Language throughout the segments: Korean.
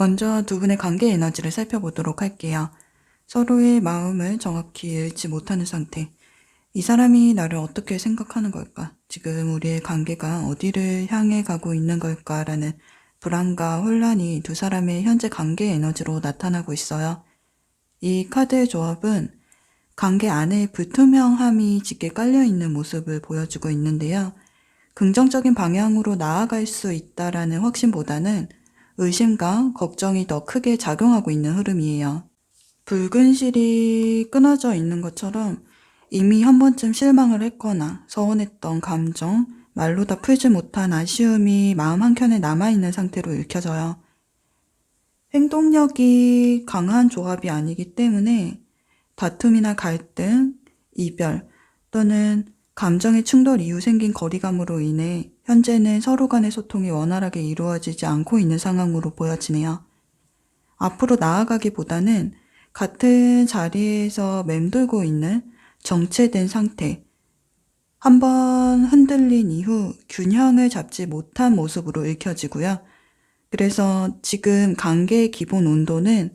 먼저 두 분의 관계 에너지를 살펴보도록 할게요. 서로의 마음을 정확히 읽지 못하는 상태. 이 사람이 나를 어떻게 생각하는 걸까? 지금 우리의 관계가 어디를 향해 가고 있는 걸까라는 불안과 혼란이 두 사람의 현재 관계 에너지로 나타나고 있어요. 이 카드의 조합은 관계 안에 불투명함이 짙게 깔려있는 모습을 보여주고 있는데요. 긍정적인 방향으로 나아갈 수 있다라는 확신보다는 의심과 걱정이 더 크게 작용하고 있는 흐름이에요. 붉은 실이 끊어져 있는 것처럼 이미 한 번쯤 실망을 했거나 서운했던 감정, 말로 다 풀지 못한 아쉬움이 마음 한켠에 남아있는 상태로 읽혀져요. 행동력이 강한 조합이 아니기 때문에 다툼이나 갈등, 이별 또는 감정의 충돌 이후 생긴 거리감으로 인해 현재는 서로 간의 소통이 원활하게 이루어지지 않고 있는 상황으로 보여지네요. 앞으로 나아가기보다는 같은 자리에서 맴돌고 있는 정체된 상태, 한번 흔들린 이후 균형을 잡지 못한 모습으로 읽혀지고요. 그래서 지금 관계의 기본 온도는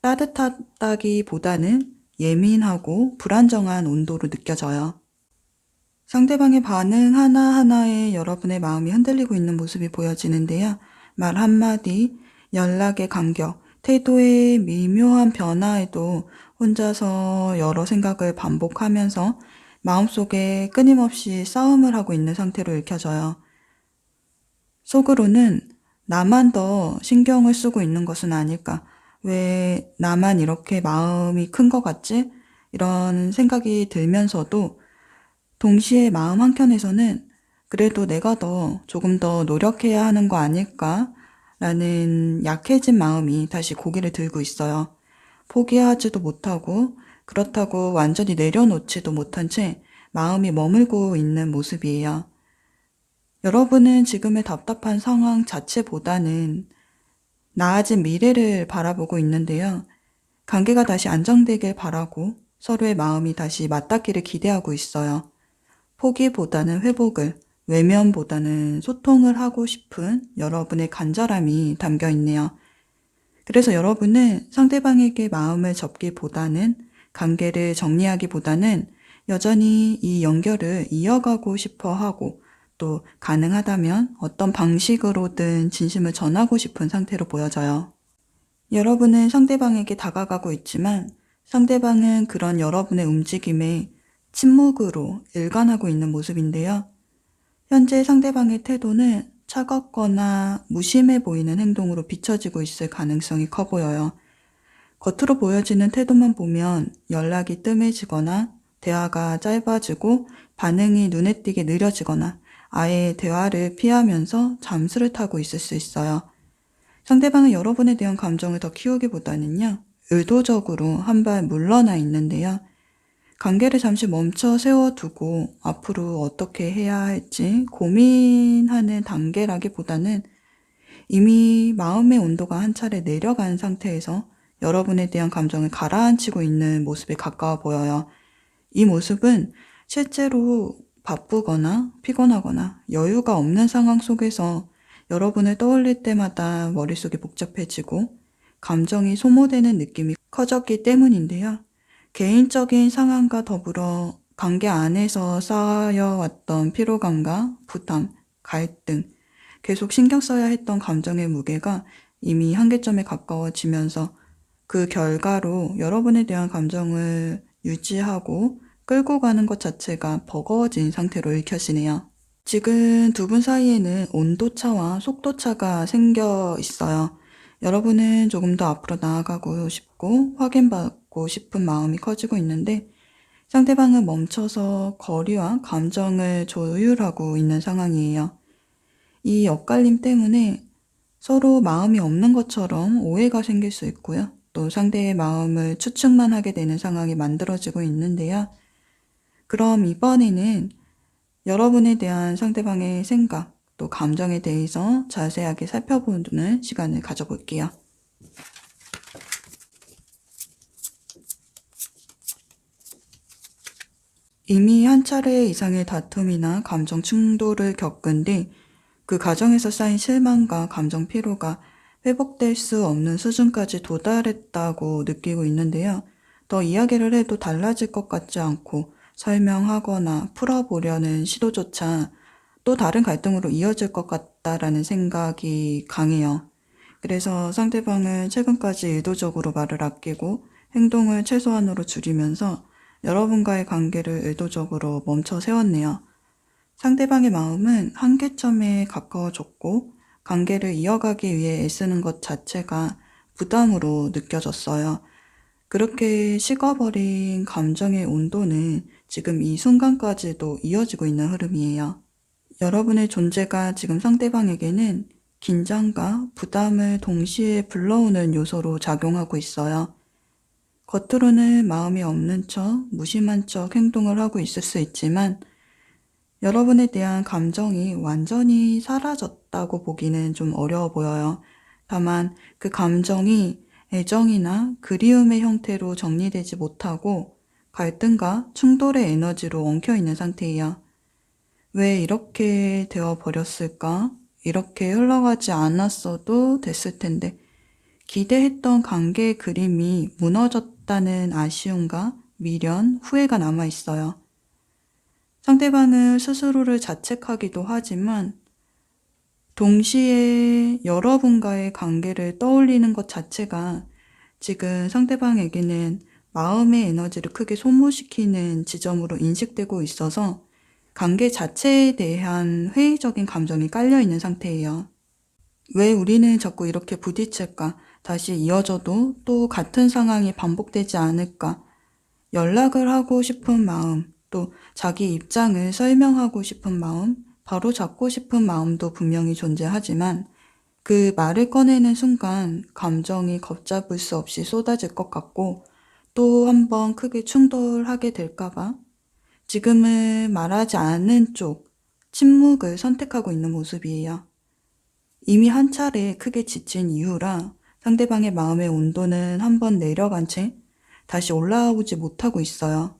따뜻하다기보다는 예민하고 불안정한 온도로 느껴져요. 상대방의 반응 하나하나에 여러분의 마음이 흔들리고 있는 모습이 보여지는데요. 말 한마디, 연락의 간격, 태도의 미묘한 변화에도 혼자서 여러 생각을 반복하면서 마음속에 끊임없이 싸움을 하고 있는 상태로 읽혀져요. 속으로는 나만 더 신경을 쓰고 있는 것은 아닐까? 왜 나만 이렇게 마음이 큰 것 같지? 이런 생각이 들면서도 동시에 마음 한켠에서는 그래도 내가 조금 더 노력해야 하는 거 아닐까? 라는 약해진 마음이 다시 고개를 들고 있어요. 포기하지도 못하고 그렇다고 완전히 내려놓지도 못한 채 마음이 머물고 있는 모습이에요. 여러분은 지금의 답답한 상황 자체보다는 나아진 미래를 바라보고 있는데요. 관계가 다시 안정되길 바라고 서로의 마음이 다시 맞닿기를 기대하고 있어요. 포기보다는 회복을, 외면보다는 소통을 하고 싶은 여러분의 간절함이 담겨 있네요. 그래서 여러분은 상대방에게 마음을 접기보다는 관계를 정리하기보다는 여전히 이 연결을 이어가고 싶어 하고 또 가능하다면 어떤 방식으로든 진심을 전하고 싶은 상태로 보여져요. 여러분은 상대방에게 다가가고 있지만 상대방은 그런 여러분의 움직임에 침묵으로 일관하고 있는 모습인데요. 현재 상대방의 태도는 차갑거나 무심해 보이는 행동으로 비춰지고 있을 가능성이 커 보여요. 겉으로 보여지는 태도만 보면 연락이 뜸해지거나 대화가 짧아지고 반응이 눈에 띄게 느려지거나 아예 대화를 피하면서 잠수를 타고 있을 수 있어요. 상대방은 여러분에 대한 감정을 더 키우기보다는요, 의도적으로 한 발 물러나 있는데요. 관계를 잠시 멈춰 세워두고 앞으로 어떻게 해야 할지 고민하는 단계라기보다는 이미 마음의 온도가 한 차례 내려간 상태에서 여러분에 대한 감정을 가라앉히고 있는 모습에 가까워 보여요. 이 모습은 실제로 바쁘거나 피곤하거나 여유가 없는 상황 속에서 여러분을 떠올릴 때마다 머릿속이 복잡해지고 감정이 소모되는 느낌이 커졌기 때문인데요. 개인적인 상황과 더불어 관계 안에서 쌓여왔던 피로감과 부담, 갈등, 계속 신경 써야 했던 감정의 무게가 이미 한계점에 가까워지면서 그 결과로 여러분에 대한 감정을 유지하고 끌고 가는 것 자체가 버거워진 상태로 읽혀지네요. 지금 두 분 사이에는 온도차와 속도차가 생겨 있어요. 여러분은 조금 더 앞으로 나아가고 싶고 확인받고 싶은 마음이 커지고 있는데 상대방은 멈춰서 거리와 감정을 조율하고 있는 상황이에요. 이 엇갈림 때문에 서로 마음이 없는 것처럼 오해가 생길 수 있고요. 또 상대의 마음을 추측만 하게 되는 상황이 만들어지고 있는데요. 그럼 이번에는 여러분에 대한 상대방의 생각, 또 감정에 대해서 자세하게 살펴보는 시간을 가져볼게요. 이미 한 차례 이상의 다툼이나 감정 충돌을 겪은 뒤 그 과정에서 쌓인 실망과 감정 피로가 회복될 수 없는 수준까지 도달했다고 느끼고 있는데요. 더 이야기를 해도 달라질 것 같지 않고 설명하거나 풀어보려는 시도조차 또 다른 갈등으로 이어질 것 같다라는 생각이 강해요. 그래서 상대방은 최근까지 의도적으로 말을 아끼고 행동을 최소한으로 줄이면서 여러분과의 관계를 의도적으로 멈춰 세웠네요. 상대방의 마음은 한계점에 가까워졌고 관계를 이어가기 위해 애쓰는 것 자체가 부담으로 느껴졌어요. 그렇게 식어버린 감정의 온도는 지금 이 순간까지도 이어지고 있는 흐름이에요. 여러분의 존재가 지금 상대방에게는 긴장과 부담을 동시에 불러오는 요소로 작용하고 있어요. 겉으로는 마음이 없는 척, 무심한 척 행동을 하고 있을 수 있지만 여러분에 대한 감정이 완전히 사라졌다고 보기는 좀 어려워 보여요. 다만 그 감정이 애정이나 그리움의 형태로 정리되지 못하고 갈등과 충돌의 에너지로 엉켜있는 상태예요. 왜 이렇게 되어버렸을까? 이렇게 흘러가지 않았어도 됐을 텐데 기대했던 관계의 그림이 무너졌다는 아쉬움과 미련, 후회가 남아있어요. 상대방은 스스로를 자책하기도 하지만 동시에 여러분과의 관계를 떠올리는 것 자체가 지금 상대방에게는 마음의 에너지를 크게 소모시키는 지점으로 인식되고 있어서 관계 자체에 대한 회의적인 감정이 깔려있는 상태예요. 왜 우리는 자꾸 이렇게 부딪힐까? 다시 이어져도 또 같은 상황이 반복되지 않을까? 연락을 하고 싶은 마음, 또 자기 입장을 설명하고 싶은 마음, 바로잡고 싶은 마음도 분명히 존재하지만 그 말을 꺼내는 순간 감정이 걷잡을 수 없이 쏟아질 것 같고 또 한 번 크게 충돌하게 될까봐 지금은 말하지 않는 쪽, 침묵을 선택하고 있는 모습이에요. 이미 한 차례 크게 지친 이후라 상대방의 마음의 온도는 한 번 내려간 채 다시 올라오지 못하고 있어요.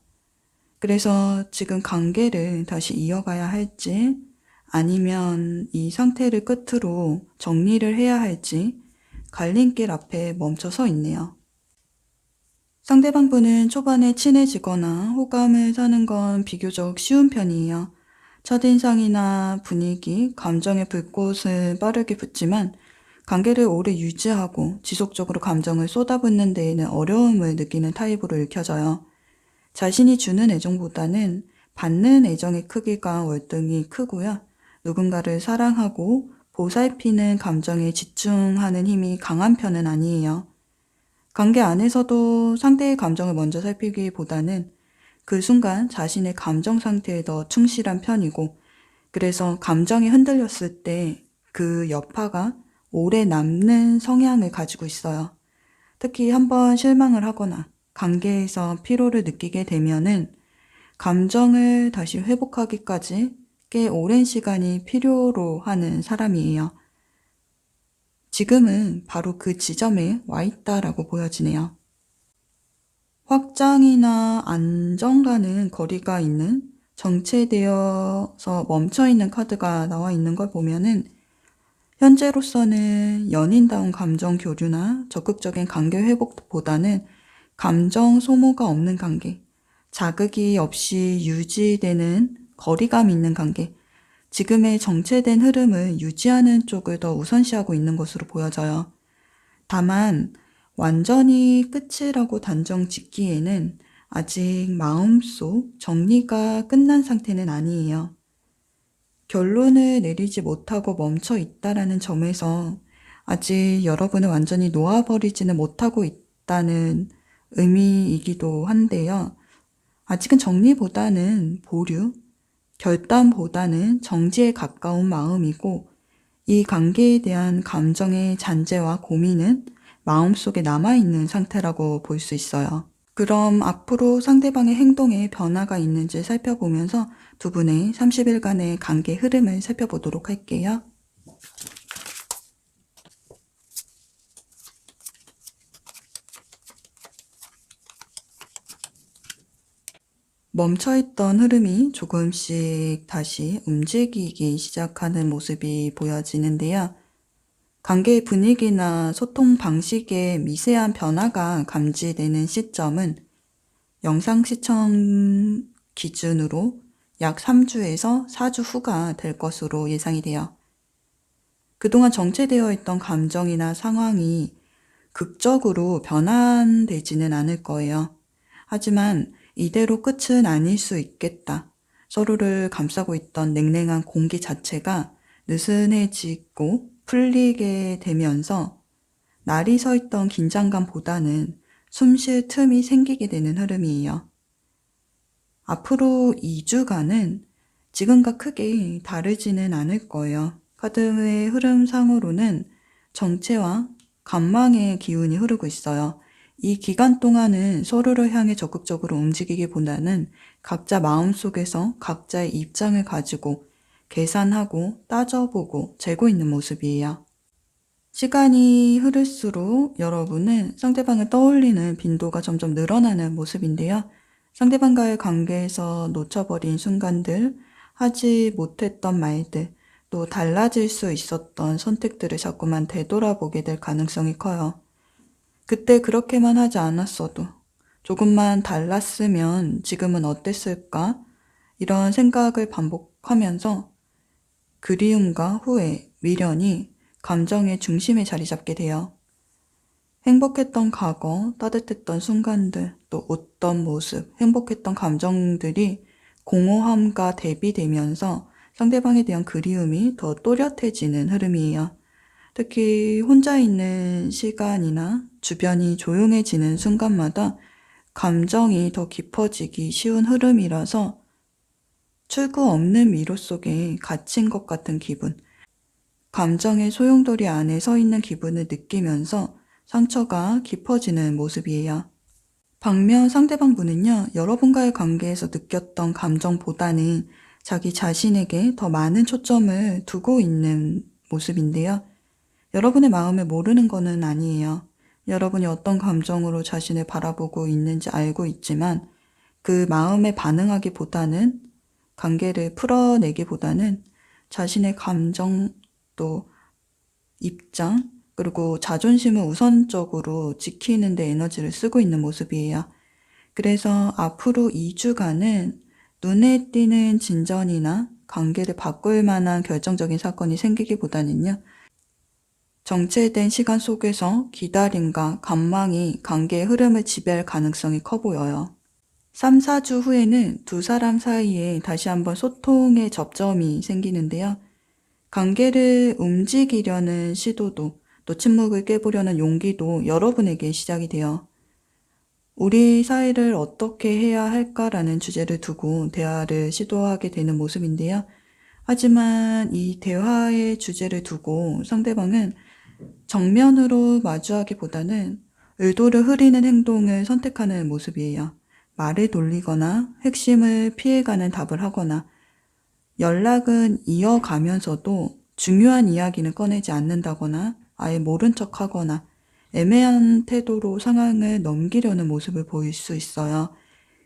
그래서 지금 관계를 다시 이어가야 할지 아니면 이 상태를 끝으로 정리를 해야 할지 갈림길 앞에 멈춰 서 있네요. 상대방분은 초반에 친해지거나 호감을 사는 건 비교적 쉬운 편이에요. 첫인상이나 분위기, 감정의 불꽃을 빠르게 붙지만 관계를 오래 유지하고 지속적으로 감정을 쏟아붓는 데에는 어려움을 느끼는 타입으로 읽혀져요. 자신이 주는 애정보다는 받는 애정의 크기가 월등히 크고요. 누군가를 사랑하고 보살피는 감정에 집중하는 힘이 강한 편은 아니에요. 관계 안에서도 상대의 감정을 먼저 살피기보다는 그 순간 자신의 감정 상태에 더 충실한 편이고, 그래서 감정이 흔들렸을 때 그 여파가 오래 남는 성향을 가지고 있어요. 특히 한번 실망을 하거나 관계에서 피로를 느끼게 되면은 감정을 다시 회복하기까지 꽤 오랜 시간이 필요로 하는 사람이에요. 지금은 바로 그 지점에 와 있다라고 보여지네요. 확장이나 안정과는 거리가 있는 정체되어서 멈춰있는 카드가 나와 있는 걸 보면은 현재로서는 연인다운 감정 교류나 적극적인 관계 회복보다는 감정 소모가 없는 관계, 자극이 없이 유지되는 거리감 있는 관계, 지금의 정체된 흐름을 유지하는 쪽을 더 우선시하고 있는 것으로 보여져요. 다만 완전히 끝이라고 단정 짓기에는 아직 마음속 정리가 끝난 상태는 아니에요. 결론을 내리지 못하고 멈춰 있다라는 점에서 아직 여러분을 완전히 놓아버리지는 못하고 있다는 의미이기도 한데요. 아직은 정리보다는 보류, 결단보다는 정지에 가까운 마음이고 이 관계에 대한 감정의 잔재와 고민은 마음속에 남아있는 상태라고 볼 수 있어요. 그럼 앞으로 상대방의 행동에 변화가 있는지 살펴보면서 두 분의 30일간의 관계 흐름을 살펴보도록 할게요. 멈춰있던 흐름이 조금씩 다시 움직이기 시작하는 모습이 보여지는데요. 관계의 분위기나 소통 방식에 미세한 변화가 감지되는 시점은 영상 시청 기준으로 약 3주에서 4주 후가 될 것으로 예상이 돼요. 그동안 정체되어 있던 감정이나 상황이 극적으로 변환되지는 않을 거예요. 하지만 이대로 끝은 아닐 수 있겠다. 서로를 감싸고 있던 냉랭한 공기 자체가 느슨해지고 풀리게 되면서 날이 서 있던 긴장감보다는 숨 쉴 틈이 생기게 되는 흐름이에요. 앞으로 2주간은 지금과 크게 다르지는 않을 거예요. 카드의 흐름상으로는 정체와 관망의 기운이 흐르고 있어요. 이 기간 동안은 서로를 향해 적극적으로 움직이기보다는 각자 마음속에서 각자의 입장을 가지고 계산하고 따져보고 재고 있는 모습이에요. 시간이 흐를수록 여러분은 상대방을 떠올리는 빈도가 점점 늘어나는 모습인데요. 상대방과의 관계에서 놓쳐버린 순간들, 하지 못했던 말들, 또 달라질 수 있었던 선택들을 자꾸만 되돌아보게 될 가능성이 커요. 그때 그렇게만 하지 않았어도, 조금만 달랐으면 지금은 어땠을까? 이런 생각을 반복하면서 그리움과 후회, 미련이 감정의 중심에 자리 잡게 돼요. 행복했던 과거, 따뜻했던 순간들, 또 웃던 모습, 행복했던 감정들이 공허함과 대비되면서 상대방에 대한 그리움이 더 또렷해지는 흐름이에요. 특히 혼자 있는 시간이나 주변이 조용해지는 순간마다 감정이 더 깊어지기 쉬운 흐름이라서 출구 없는 미로 속에 갇힌 것 같은 기분, 감정의 소용돌이 안에 서 있는 기분을 느끼면서 상처가 깊어지는 모습이에요. 반면 상대방분은요, 여러분과의 관계에서 느꼈던 감정보다는 자기 자신에게 더 많은 초점을 두고 있는 모습인데요. 여러분의 마음을 모르는 것은 아니에요. 여러분이 어떤 감정으로 자신을 바라보고 있는지 알고 있지만 그 마음에 반응하기보다는 관계를 풀어내기보다는 자신의 감정 또 입장 그리고 자존심을 우선적으로 지키는 데 에너지를 쓰고 있는 모습이에요. 그래서 앞으로 2주간은 눈에 띄는 진전이나 관계를 바꿀 만한 결정적인 사건이 생기기보다는요. 정체된 시간 속에서 기다림과 관망이 관계의 흐름을 지배할 가능성이 커 보여요. 3, 4주 후에는 두 사람 사이에 다시 한번 소통의 접점이 생기는데요. 관계를 움직이려는 시도도 또 침묵을 깨보려는 용기도 여러분에게 시작이 돼요. 우리 사이를 어떻게 해야 할까라는 주제를 두고 대화를 시도하게 되는 모습인데요. 하지만 이 대화의 주제를 두고 상대방은 정면으로 마주하기보다는 의도를 흐리는 행동을 선택하는 모습이에요. 말을 돌리거나 핵심을 피해가는 답을 하거나 연락은 이어가면서도 중요한 이야기는 꺼내지 않는다거나 아예 모른 척 하거나 애매한 태도로 상황을 넘기려는 모습을 보일 수 있어요.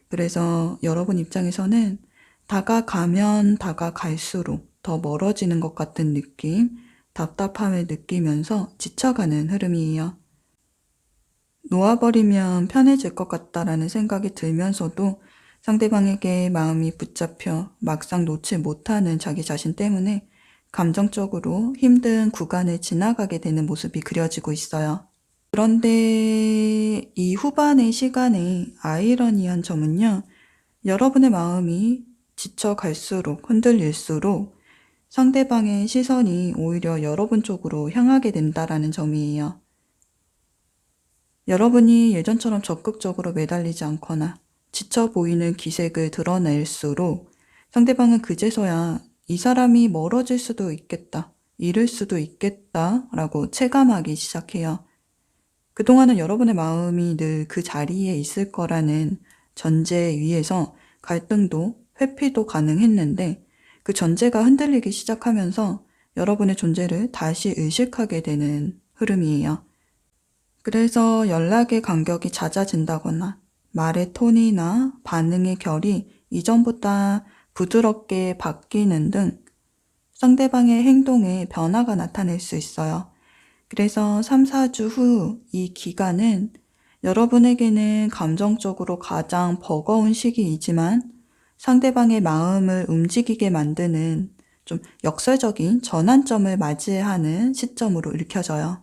그래서 여러분 입장에서는 다가가면 다가갈수록 더 멀어지는 것 같은 느낌, 답답함을 느끼면서 지쳐가는 흐름이에요. 놓아버리면 편해질 것 같다라는 생각이 들면서도 상대방에게 마음이 붙잡혀 막상 놓지 못하는 자기 자신 때문에 감정적으로 힘든 구간을 지나가게 되는 모습이 그려지고 있어요. 그런데 이 후반의 시간에 아이러니한 점은요. 여러분의 마음이 지쳐갈수록 흔들릴수록 상대방의 시선이 오히려 여러분 쪽으로 향하게 된다라는 점이에요. 여러분이 예전처럼 적극적으로 매달리지 않거나 지쳐 보이는 기색을 드러낼수록 상대방은 그제서야 이 사람이 멀어질 수도 있겠다, 잃을 수도 있겠다라고 체감하기 시작해요. 그동안은 여러분의 마음이 늘 그 자리에 있을 거라는 전제 위에서 갈등도 회피도 가능했는데 그 전제가 흔들리기 시작하면서 여러분의 존재를 다시 의식하게 되는 흐름이에요. 그래서 연락의 간격이 잦아진다거나 말의 톤이나 반응의 결이 이전보다 부드럽게 바뀌는 등 상대방의 행동에 변화가 나타날 수 있어요. 그래서 3, 4주 후 이 기간은 여러분에게는 감정적으로 가장 버거운 시기이지만 상대방의 마음을 움직이게 만드는 좀 역설적인 전환점을 맞이하는 시점으로 읽혀져요.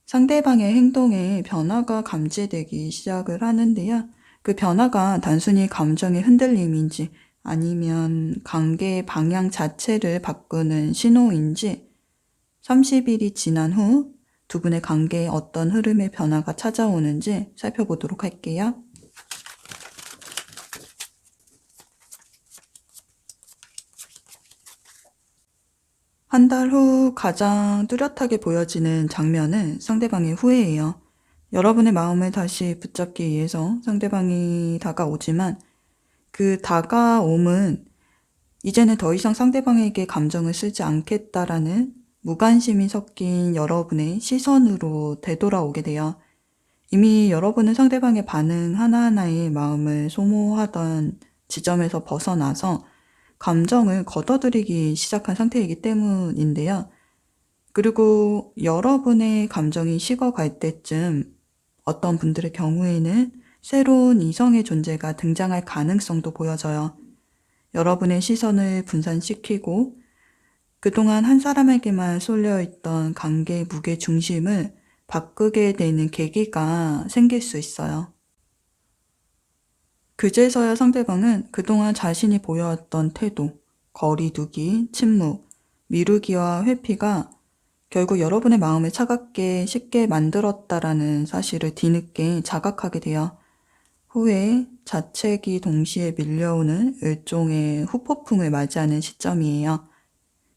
상대방의 행동에 변화가 감지되기 시작을 하는데요. 그 변화가 단순히 감정의 흔들림인지 아니면 관계의 방향 자체를 바꾸는 신호인지 30일이 지난 후 두 분의 관계에 어떤 흐름의 변화가 찾아오는지 살펴보도록 할게요. 한 달 후 가장 뚜렷하게 보여지는 장면은 상대방의 후회예요. 여러분의 마음을 다시 붙잡기 위해서 상대방이 다가오지만 그 다가옴은 이제는 더 이상 상대방에게 감정을 쓰지 않겠다라는 무관심이 섞인 여러분의 시선으로 되돌아오게 돼요. 이미 여러분은 상대방의 반응 하나하나에 마음을 소모하던 지점에서 벗어나서 감정을 걷어들이기 시작한 상태이기 때문인데요. 그리고 여러분의 감정이 식어갈 때쯤 어떤 분들의 경우에는 새로운 이성의 존재가 등장할 가능성도 보여져요. 여러분의 시선을 분산시키고 그동안 한 사람에게만 쏠려있던 관계의 무게 중심을 바꾸게 되는 계기가 생길 수 있어요. 그제서야 상대방은 그동안 자신이 보여왔던 태도, 거리두기, 침묵, 미루기와 회피가 결국 여러분의 마음을 차갑게 쉽게 만들었다라는 사실을 뒤늦게 자각하게 돼요. 후에 자책이 동시에 밀려오는 일종의 후폭풍을 맞이하는 시점이에요.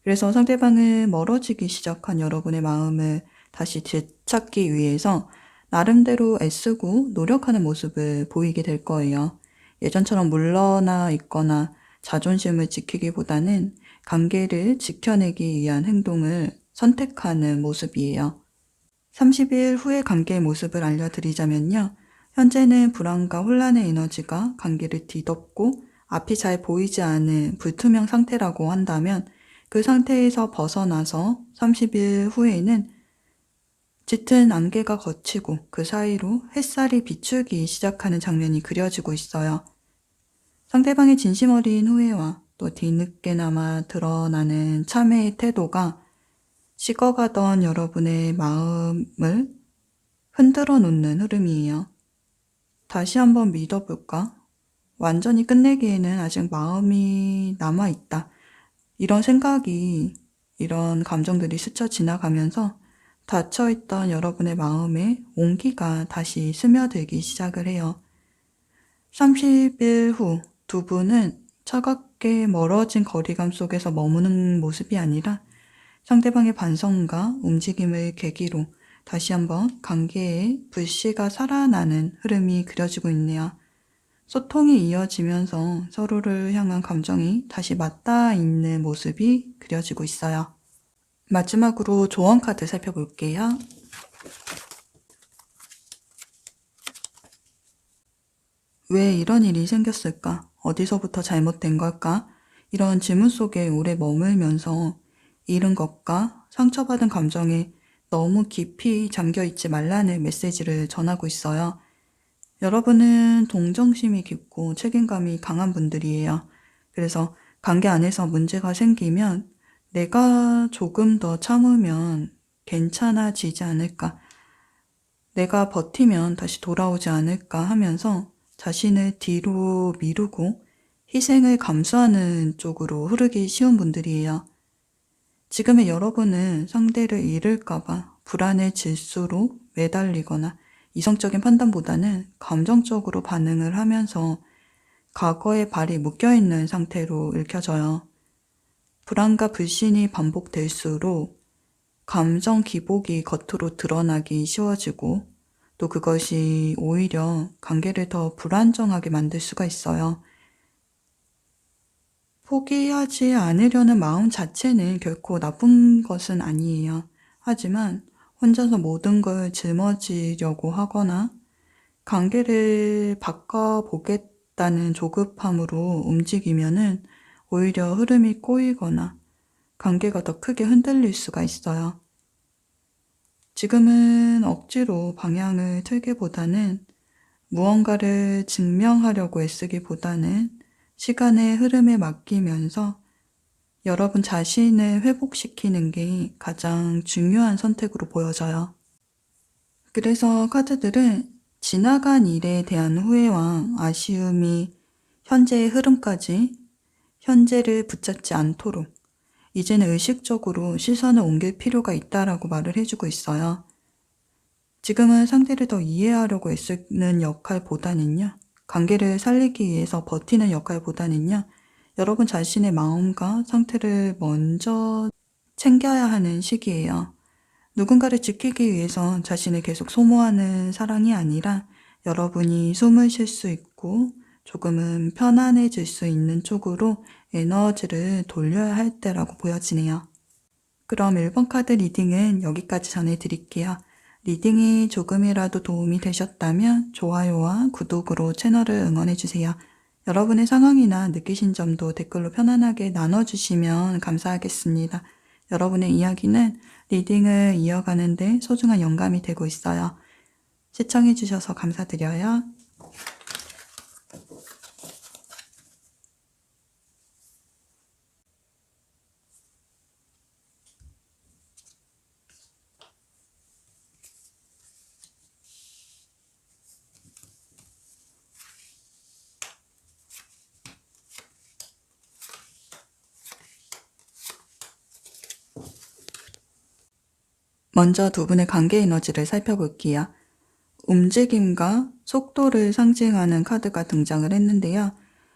그래서 상대방을 멀어지기 시작한 여러분의 마음을 다시 되찾기 위해서 나름대로 애쓰고 노력하는 모습을 보이게 될 거예요. 예전처럼 물러나 있거나 자존심을 지키기보다는 관계를 지켜내기 위한 행동을 선택하는 모습이에요. 30일 후의 관계의 모습을 알려드리자면요. 현재는 불안과 혼란의 에너지가 관계를 뒤덮고 앞이 잘 보이지 않은 불투명 상태라고 한다면 그 상태에서 벗어나서 30일 후에는 짙은 안개가 걷히고 그 사이로 햇살이 비추기 시작하는 장면이 그려지고 있어요. 상대방의 진심 어린 후회와 또 뒤늦게나마 드러나는 참회의 태도가 식어가던 여러분의 마음을 흔들어 놓는 흐름이에요. 다시 한번 믿어볼까? 완전히 끝내기에는 아직 마음이 남아있다. 이런 생각이, 이런 감정들이 스쳐 지나가면서 닫혀있던 여러분의 마음에 온기가 다시 스며들기 시작을 해요. 30일 후 두 분은 차갑게 멀어진 거리감 속에서 머무는 모습이 아니라 상대방의 반성과 움직임을 계기로 다시 한번 관계의 불씨가 살아나는 흐름이 그려지고 있네요. 소통이 이어지면서 서로를 향한 감정이 다시 맞닿아 있는 모습이 그려지고 있어요. 마지막으로 조언 카드 살펴볼게요. 왜 이런 일이 생겼을까? 어디서부터 잘못된 걸까? 이런 질문 속에 오래 머물면서 잃은 것과 상처받은 감정에 너무 깊이 잠겨있지 말라는 메시지를 전하고 있어요. 여러분은 동정심이 깊고 책임감이 강한 분들이에요. 그래서 관계 안에서 문제가 생기면 내가 조금 더 참으면 괜찮아지지 않을까? 내가 버티면 다시 돌아오지 않을까 하면서 자신을 뒤로 미루고 희생을 감수하는 쪽으로 흐르기 쉬운 분들이에요. 지금의 여러분은 상대를 잃을까봐 불안의 질수로 매달리거나 이성적인 판단보다는 감정적으로 반응을 하면서 과거의 발이 묶여있는 상태로 읽혀져요. 불안과 불신이 반복될수록 감정 기복이 겉으로 드러나기 쉬워지고 또 그것이 오히려 관계를 더 불안정하게 만들 수가 있어요. 포기하지 않으려는 마음 자체는 결코 나쁜 것은 아니에요. 하지만 혼자서 모든 걸 짊어지려고 하거나 관계를 바꿔보겠다는 조급함으로 움직이면은 오히려 흐름이 꼬이거나 관계가 더 크게 흔들릴 수가 있어요. 지금은 억지로 방향을 틀기보다는 무언가를 증명하려고 애쓰기보다는 시간의 흐름에 맡기면서 여러분 자신을 회복시키는 게 가장 중요한 선택으로 보여져요. 그래서 카드들은 지나간 일에 대한 후회와 아쉬움이 현재의 흐름까지 현재를 붙잡지 않도록 이제는 의식적으로 시선을 옮길 필요가 있다라고 말을 해주고 있어요. 지금은 상대를 더 이해하려고 애쓰는 역할보다는요, 관계를 살리기 위해서 버티는 역할보다는요, 여러분 자신의 마음과 상태를 먼저 챙겨야 하는 시기예요. 누군가를 지키기 위해서 자신을 계속 소모하는 사랑이 아니라 여러분이 숨을 쉴 수 있고 조금은 편안해질 수 있는 쪽으로 에너지를 돌려야 할 때라고 보여지네요. 그럼 1번 카드 리딩은 여기까지 전해드릴게요. 리딩이 조금이라도 도움이 되셨다면 좋아요와 구독으로 채널을 응원해주세요. 여러분의 상황이나 느끼신 점도 댓글로 편안하게 나눠주시면 감사하겠습니다. 여러분의 이야기는 리딩을 이어가는 데 소중한 영감이 되고 있어요. 시청해주셔서 감사드려요. 먼저 두 분의 관계 에너지를 살펴볼게요. 움직임과 속도를 상징하는 카드가 등장을 했는데요.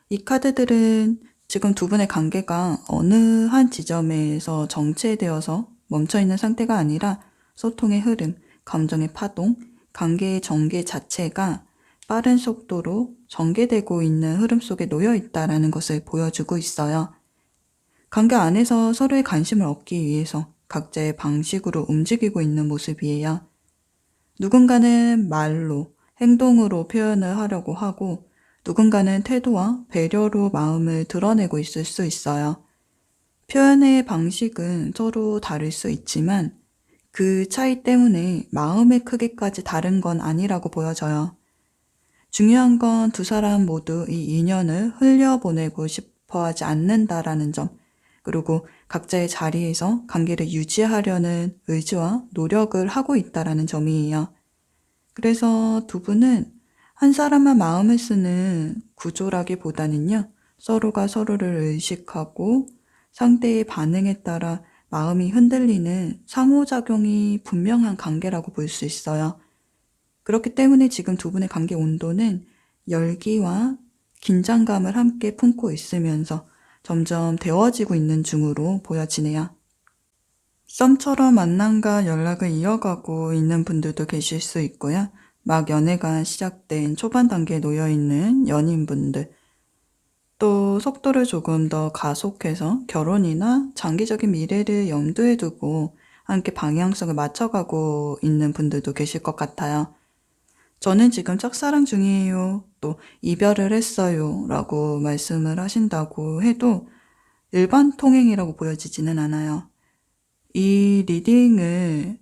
이 카드들은 지금 두 분의 관계가 어느 한 지점에서 정체되어서 멈춰있는 상태가 아니라 소통의 흐름, 감정의 파동, 관계의 전개 자체가 빠른 속도로 전개되고 있는 흐름 속에 놓여 있다는 것을 보여주고 있어요. 관계 안에서 서로의 관심을 얻기 위해서 각자의 방식으로 움직이고 있는 모습이에요. 누군가는 말로, 행동으로 표현을 하려고 하고 누군가는 태도와 배려로 마음을 드러내고 있을 수 있어요. 표현의 방식은 서로 다를 수 있지만 그 차이 때문에 마음의 크기까지 다른 건 아니라고 보여져요. 중요한 건 두 사람 모두 이 인연을 흘려보내고 싶어 하지 않는다라는 점, 그리고 각자의 자리에서 관계를 유지하려는 의지와 노력을 하고 있다라는 점이에요. 그래서 두 분은 한 사람만 마음을 쓰는 구조라기보다는요, 서로가 서로를 의식하고 상대의 반응에 따라 마음이 흔들리는 상호작용이 분명한 관계라고 볼 수 있어요. 그렇기 때문에 지금 두 분의 관계 온도는 열기와 긴장감을 함께 품고 있으면서 점점 데워지고 있는 중으로 보여지네요. 썸처럼 만남과 연락을 이어가고 있는 분들도 계실 수 있고요. 막 연애가 시작된 초반 단계에 놓여있는 연인분들, 또 속도를 조금 더 가속해서 결혼이나 장기적인 미래를 염두에 두고 함께 방향성을 맞춰가고 있는 분들도 계실 것 같아요. 저는 지금 짝사랑 중이에요. 또 이별을 했어요. 라고 말씀을 하신다고 해도 일반 통행이라고 보여지지는 않아요. 이 리딩을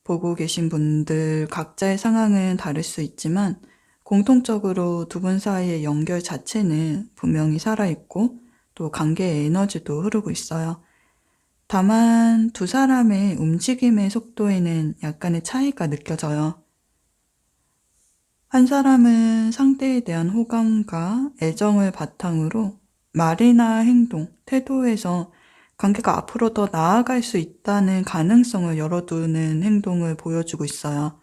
보고 계신 분들 각자의 상황은 다를 수 있지만 공통적으로 두 분 사이의 연결 자체는 분명히 살아있고 또 관계의 에너지도 흐르고 있어요. 다만 두 사람의 움직임의 속도에는 약간의 차이가 느껴져요. 한 사람은 상대에 대한 호감과 애정을 바탕으로 말이나 행동, 태도에서 관계가 앞으로 더 나아갈 수 있다는 가능성을 열어두는 행동을 보여주고 있어요.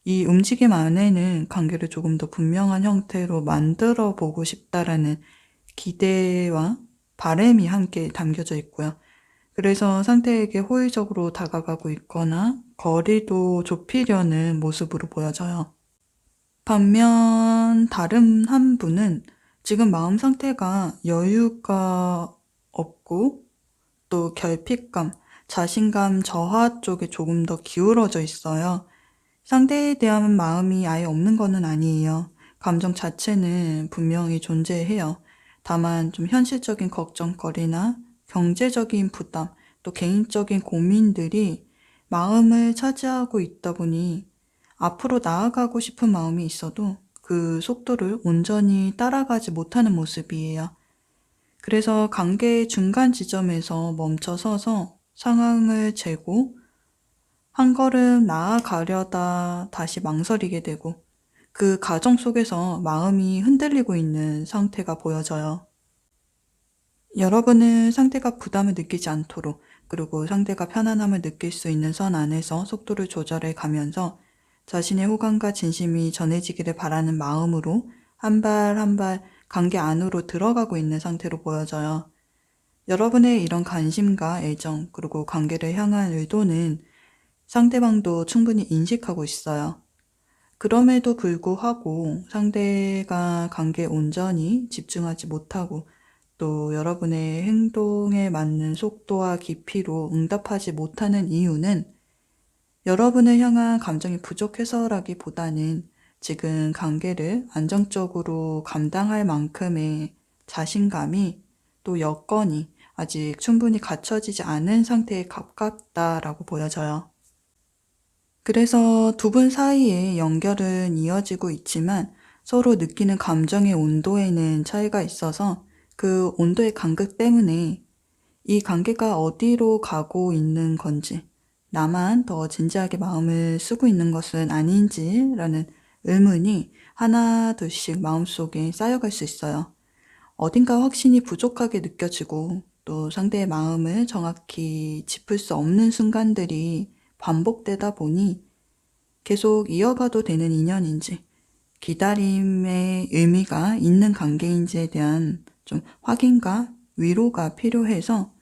이 움직임 안에는 관계를 조금 더 분명한 형태로 만들어 보고 싶다라는 기대와 바람이 함께 담겨져 있고요. 그래서 상대에게 호의적으로 다가가고 있거나 거리도 좁히려는 모습으로 보여져요. 반면 다른 한 분은 지금 마음 상태가 여유가 없고 또 결핍감, 자신감 저하 쪽에 조금 더 기울어져 있어요. 상대에 대한 마음이 아예 없는 거는 아니에요. 감정 자체는 분명히 존재해요. 다만 좀 현실적인 걱정거리나 경제적인 부담, 또 개인적인 고민들이 마음을 차지하고 있다 보니 앞으로 나아가고 싶은 마음이 있어도 그 속도를 온전히 따라가지 못하는 모습이에요. 그래서 관계의 중간 지점에서 멈춰 서서 상황을 재고 한 걸음 나아가려다 다시 망설이게 되고 그 과정 속에서 마음이 흔들리고 있는 상태가 보여져요. 여러분은 상대가 부담을 느끼지 않도록 그리고 상대가 편안함을 느낄 수 있는 선 안에서 속도를 조절해 가면서 자신의 호감과 진심이 전해지기를 바라는 마음으로 한 발 한 발 관계 안으로 들어가고 있는 상태로 보여져요. 여러분의 이런 관심과 애정 그리고 관계를 향한 의도는 상대방도 충분히 인식하고 있어요. 그럼에도 불구하고 상대가 관계에 온전히 집중하지 못하고 또 여러분의 행동에 맞는 속도와 깊이로 응답하지 못하는 이유는 여러분을 향한 감정이 부족해서라기보다는 지금 관계를 안정적으로 감당할 만큼의 자신감이 또 여건이 아직 충분히 갖춰지지 않은 상태에 가깝다라고 보여져요. 그래서 두 분 사이의 연결은 이어지고 있지만 서로 느끼는 감정의 온도에는 차이가 있어서 그 온도의 간극 때문에 이 관계가 어디로 가고 있는 건지, 나만 더 진지하게 마음을 쓰고 있는 것은 아닌지라는 의문이 하나 둘씩 마음속에 쌓여갈 수 있어요. 어딘가 확신이 부족하게 느껴지고 또 상대의 마음을 정확히 짚을 수 없는 순간들이 반복되다 보니 계속 이어가도 되는 인연인지 기다림의 의미가 있는 관계인지에 대한 좀 확인과 위로가 필요해서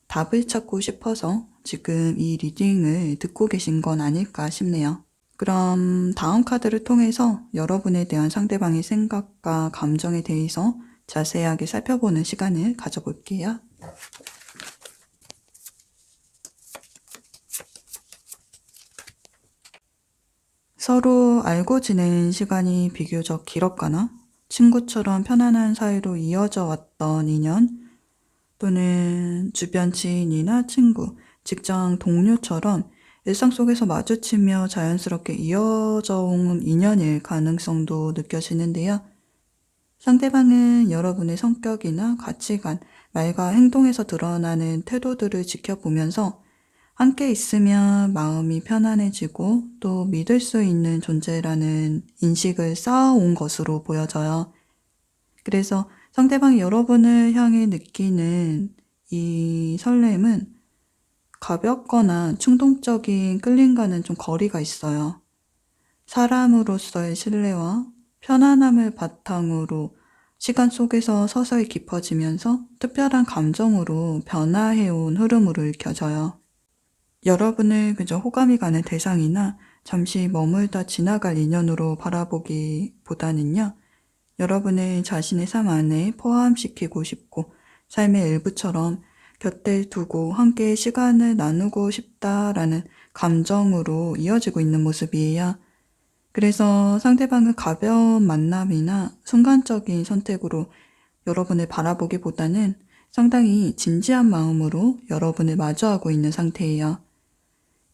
답을 찾고 싶어서 지금 이 리딩을 듣고 계신 건 아닐까 싶네요. 그럼 다음 카드를 통해서 여러분에 대한 상대방의 생각과 감정에 대해서 자세하게 살펴보는 시간을 가져볼게요. 서로 알고 지낸 시간이 비교적 길었거나 친구처럼 편안한 사이로 이어져 왔던 인연 또는 주변 지인이나 친구, 직장 동료처럼 일상 속에서 마주치며 자연스럽게 이어져 온 인연일 가능성도 느껴지는데요. 상대방은 여러분의 성격이나 가치관, 말과 행동에서 드러나는 태도들을 지켜보면서 함께 있으면 마음이 편안해지고 또 믿을 수 있는 존재라는 인식을 쌓아온 것으로 보여져요. 그래서 상대방이 여러분을 향해 느끼는 이 설렘은 가볍거나 충동적인 끌림과는 좀 거리가 있어요. 사람으로서의 신뢰와 편안함을 바탕으로 시간 속에서 서서히 깊어지면서 특별한 감정으로 변화해온 흐름으로 읽혀져요. 여러분을 그저 호감이 가는 대상이나 잠시 머물다 지나갈 인연으로 바라보기보다는요. 여러분을 자신의 삶 안에 포함시키고 싶고 삶의 일부처럼 곁에 두고 함께 시간을 나누고 싶다라는 감정으로 이어지고 있는 모습이에요. 그래서 상대방은 가벼운 만남이나 순간적인 선택으로 여러분을 바라보기보다는 상당히 진지한 마음으로 여러분을 마주하고 있는 상태예요.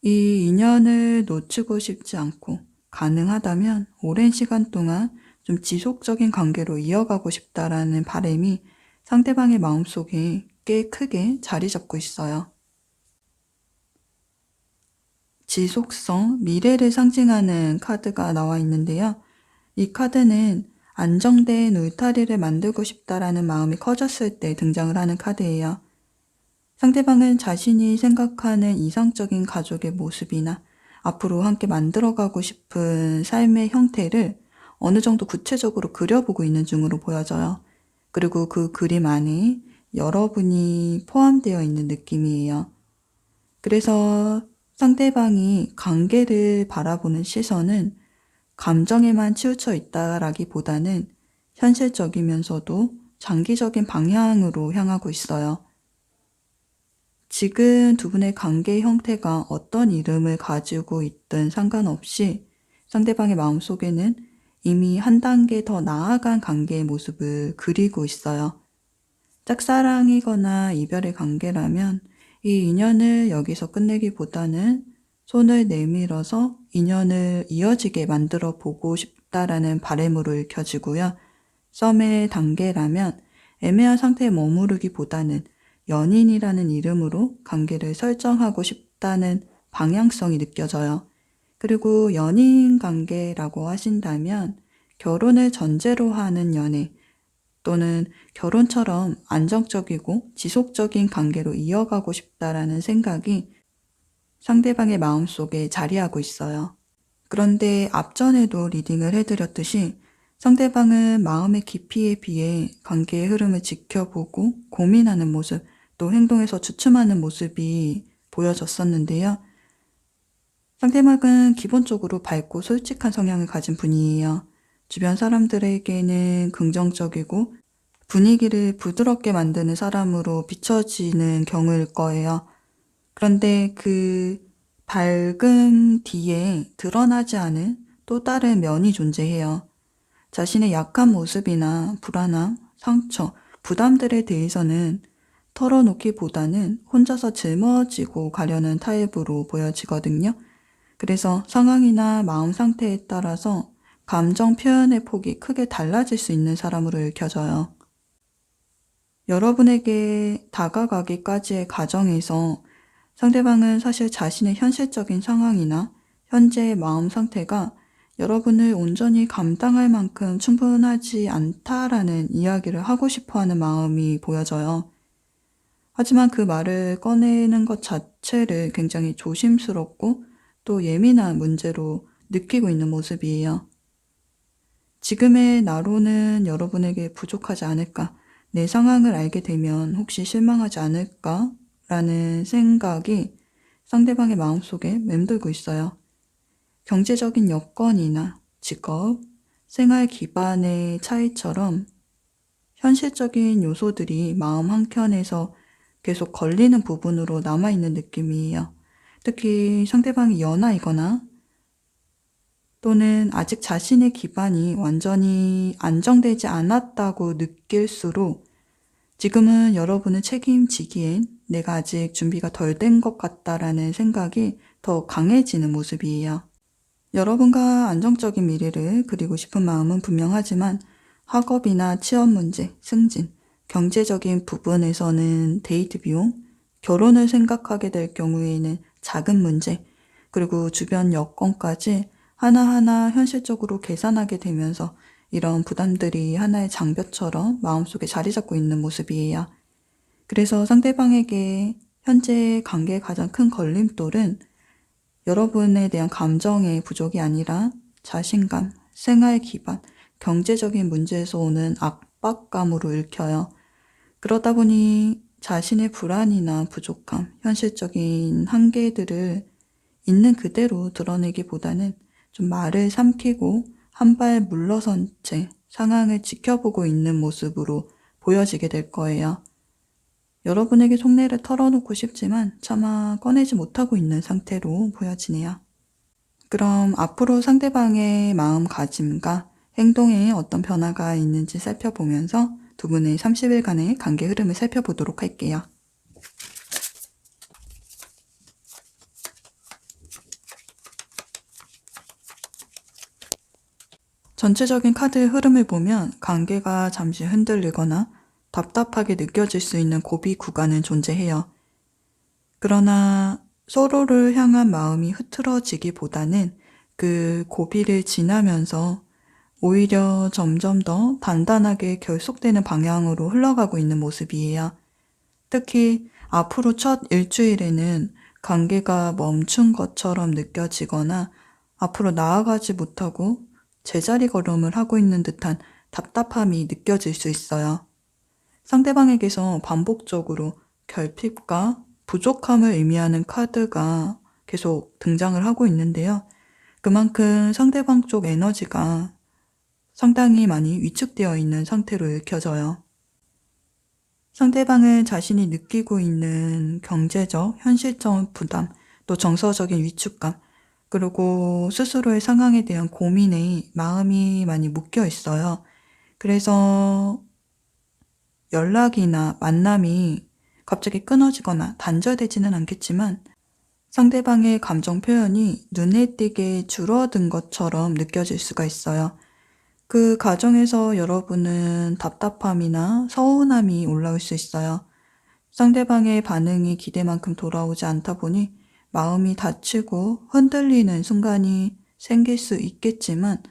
이 인연을 놓치고 싶지 않고 가능하다면 오랜 시간 동안 좀 지속적인 관계로 이어가고 싶다라는 바람이 상대방의 마음속에 꽤 크게 자리 잡고 있어요. 지속성, 미래를 상징하는 카드가 나와 있는데요. 이 카드는 안정된 울타리를 만들고 싶다라는 마음이 커졌을 때 등장을 하는 카드예요. 상대방은 자신이 생각하는 이상적인 가족의 모습이나 앞으로 함께 만들어가고 싶은 삶의 형태를 어느 정도 구체적으로 그려보고 있는 중으로 보여져요. 그리고 그 그림 안에 여러분이 포함되어 있는 느낌이에요. 그래서 상대방이 관계를 바라보는 시선은 감정에만 치우쳐 있다라기보다는 현실적이면서도 장기적인 방향으로 향하고 있어요. 지금 두 분의 관계 형태가 어떤 이름을 가지고 있든 상관없이 상대방의 마음속에는 이미 한 단계 더 나아간 관계의 모습을 그리고 있어요. 짝사랑이거나 이별의 관계라면 이 인연을 여기서 끝내기보다는 손을 내밀어서 인연을 이어지게 만들어 보고 싶다라는 바람으로 읽혀지고요. 썸의 단계라면 애매한 상태에 머무르기보다는 연인이라는 이름으로 관계를 설정하고 싶다는 방향성이 느껴져요. 그리고 연인 관계라고 하신다면 결혼을 전제로 하는 연애 또는 결혼처럼 안정적이고 지속적인 관계로 이어가고 싶다라는 생각이 상대방의 마음속에 자리하고 있어요. 그런데 앞전에도 리딩을 해드렸듯이 상대방은 마음의 깊이에 비해 관계의 흐름을 지켜보고 고민하는 모습, 또 행동에서 주춤하는 모습이 보여졌었는데요. 상대방은 기본적으로 밝고 솔직한 성향을 가진 분이에요. 주변 사람들에게는 긍정적이고 분위기를 부드럽게 만드는 사람으로 비춰지는 경우일 거예요. 그런데 그 밝음 뒤에 드러나지 않은 또 다른 면이 존재해요. 자신의 약한 모습이나 불안함, 상처, 부담들에 대해서는 털어놓기보다는 혼자서 짊어지고 가려는 타입으로 보여지거든요. 그래서 상황이나 마음 상태에 따라서 감정 표현의 폭이 크게 달라질 수 있는 사람으로 읽혀져요. 여러분에게 다가가기까지의 과정에서 상대방은 사실 자신의 현실적인 상황이나 현재의 마음 상태가 여러분을 온전히 감당할 만큼 충분하지 않다라는 이야기를 하고 싶어 하는 마음이 보여져요. 하지만 그 말을 꺼내는 것 자체를 굉장히 조심스럽고 또 예민한 문제로 느끼고 있는 모습이에요. 지금의 나로는 여러분에게 부족하지 않을까? 내 상황을 알게 되면 혹시 실망하지 않을까? 라는 생각이 상대방의 마음속에 맴돌고 있어요. 경제적인 여건이나 직업, 생활 기반의 차이처럼 현실적인 요소들이 마음 한켠에서 계속 걸리는 부분으로 남아있는 느낌이에요. 특히 상대방이 연하이거나 또는 아직 자신의 기반이 완전히 안정되지 않았다고 느낄수록 지금은 여러분을 책임지기엔 내가 아직 준비가 덜 된 것 같다라는 생각이 더 강해지는 모습이에요. 여러분과 안정적인 미래를 그리고 싶은 마음은 분명하지만 학업이나 취업 문제, 승진, 경제적인 부분에서는 데이트 비용, 결혼을 생각하게 될 경우에는 자금 문제, 그리고 주변 여건까지 하나하나 현실적으로 계산하게 되면서 이런 부담들이 하나의 장벽처럼 마음속에 자리 잡고 있는 모습이에요. 그래서 상대방에게 현재 관계의 가장 큰 걸림돌은 여러분에 대한 감정의 부족이 아니라 자신감, 생활 기반, 경제적인 문제에서 오는 압박감으로 읽혀요. 그러다 보니 자신의 불안이나 부족함, 현실적인 한계들을 있는 그대로 드러내기보다는 좀 말을 삼키고 한 발 물러선 채 상황을 지켜보고 있는 모습으로 보여지게 될 거예요. 여러분에게 속내를 털어놓고 싶지만 차마 꺼내지 못하고 있는 상태로 보여지네요. 그럼 앞으로 상대방의 마음가짐과 행동에 어떤 변화가 있는지 살펴보면서 두 분의 30일간의 관계 흐름을 살펴보도록 할게요. 전체적인 카드의 흐름을 보면 관계가 잠시 흔들리거나 답답하게 느껴질 수 있는 고비 구간은 존재해요. 그러나 서로를 향한 마음이 흐트러지기보다는 그 고비를 지나면서 오히려 점점 더 단단하게 결속되는 방향으로 흘러가고 있는 모습이에요. 특히 앞으로 첫 일주일에는 관계가 멈춘 것처럼 느껴지거나 앞으로 나아가지 못하고 제자리 걸음을 하고 있는 듯한 답답함이 느껴질 수 있어요. 상대방에게서 반복적으로 결핍과 부족함을 의미하는 카드가 계속 등장을 하고 있는데요. 그만큼 상대방 쪽 에너지가 상당히 많이 위축되어 있는 상태로 읽혀져요. 상대방은 자신이 느끼고 있는 경제적, 현실적 부담, 또 정서적인 위축감, 그리고 스스로의 상황에 대한 고민에 마음이 많이 묶여 있어요. 그래서 연락이나 만남이 갑자기 끊어지거나 단절되지는 않겠지만 상대방의 감정 표현이 눈에 띄게 줄어든 것처럼 느껴질 수가 있어요. 그 과정에서 여러분은 답답함이나 서운함이 올라올 수 있어요. 상대방의 반응이 기대만큼 돌아오지 않다 보니 마음이 다치고 흔들리는 순간이 생길 수 있겠지만,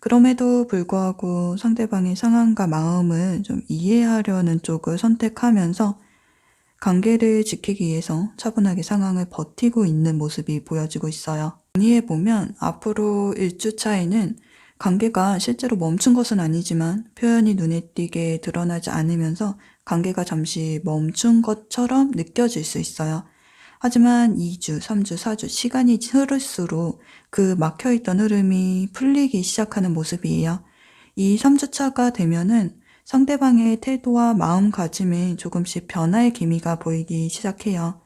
그럼에도 불구하고 상대방의 상황과 마음을 좀 이해하려는 쪽을 선택하면서 관계를 지키기 위해서 차분하게 상황을 버티고 있는 모습이 보여지고 있어요. 정리해보면 앞으로 1주차에는 관계가 실제로 멈춘 것은 아니지만 표현이 눈에 띄게 드러나지 않으면서 관계가 잠시 멈춘 것처럼 느껴질 수 있어요. 하지만 2주, 3주, 4주 시간이 흐를수록 그 막혀있던 흐름이 풀리기 시작하는 모습이에요. 이 3주차가 되면은 상대방의 태도와 마음가짐에 조금씩 변화의 기미가 보이기 시작해요.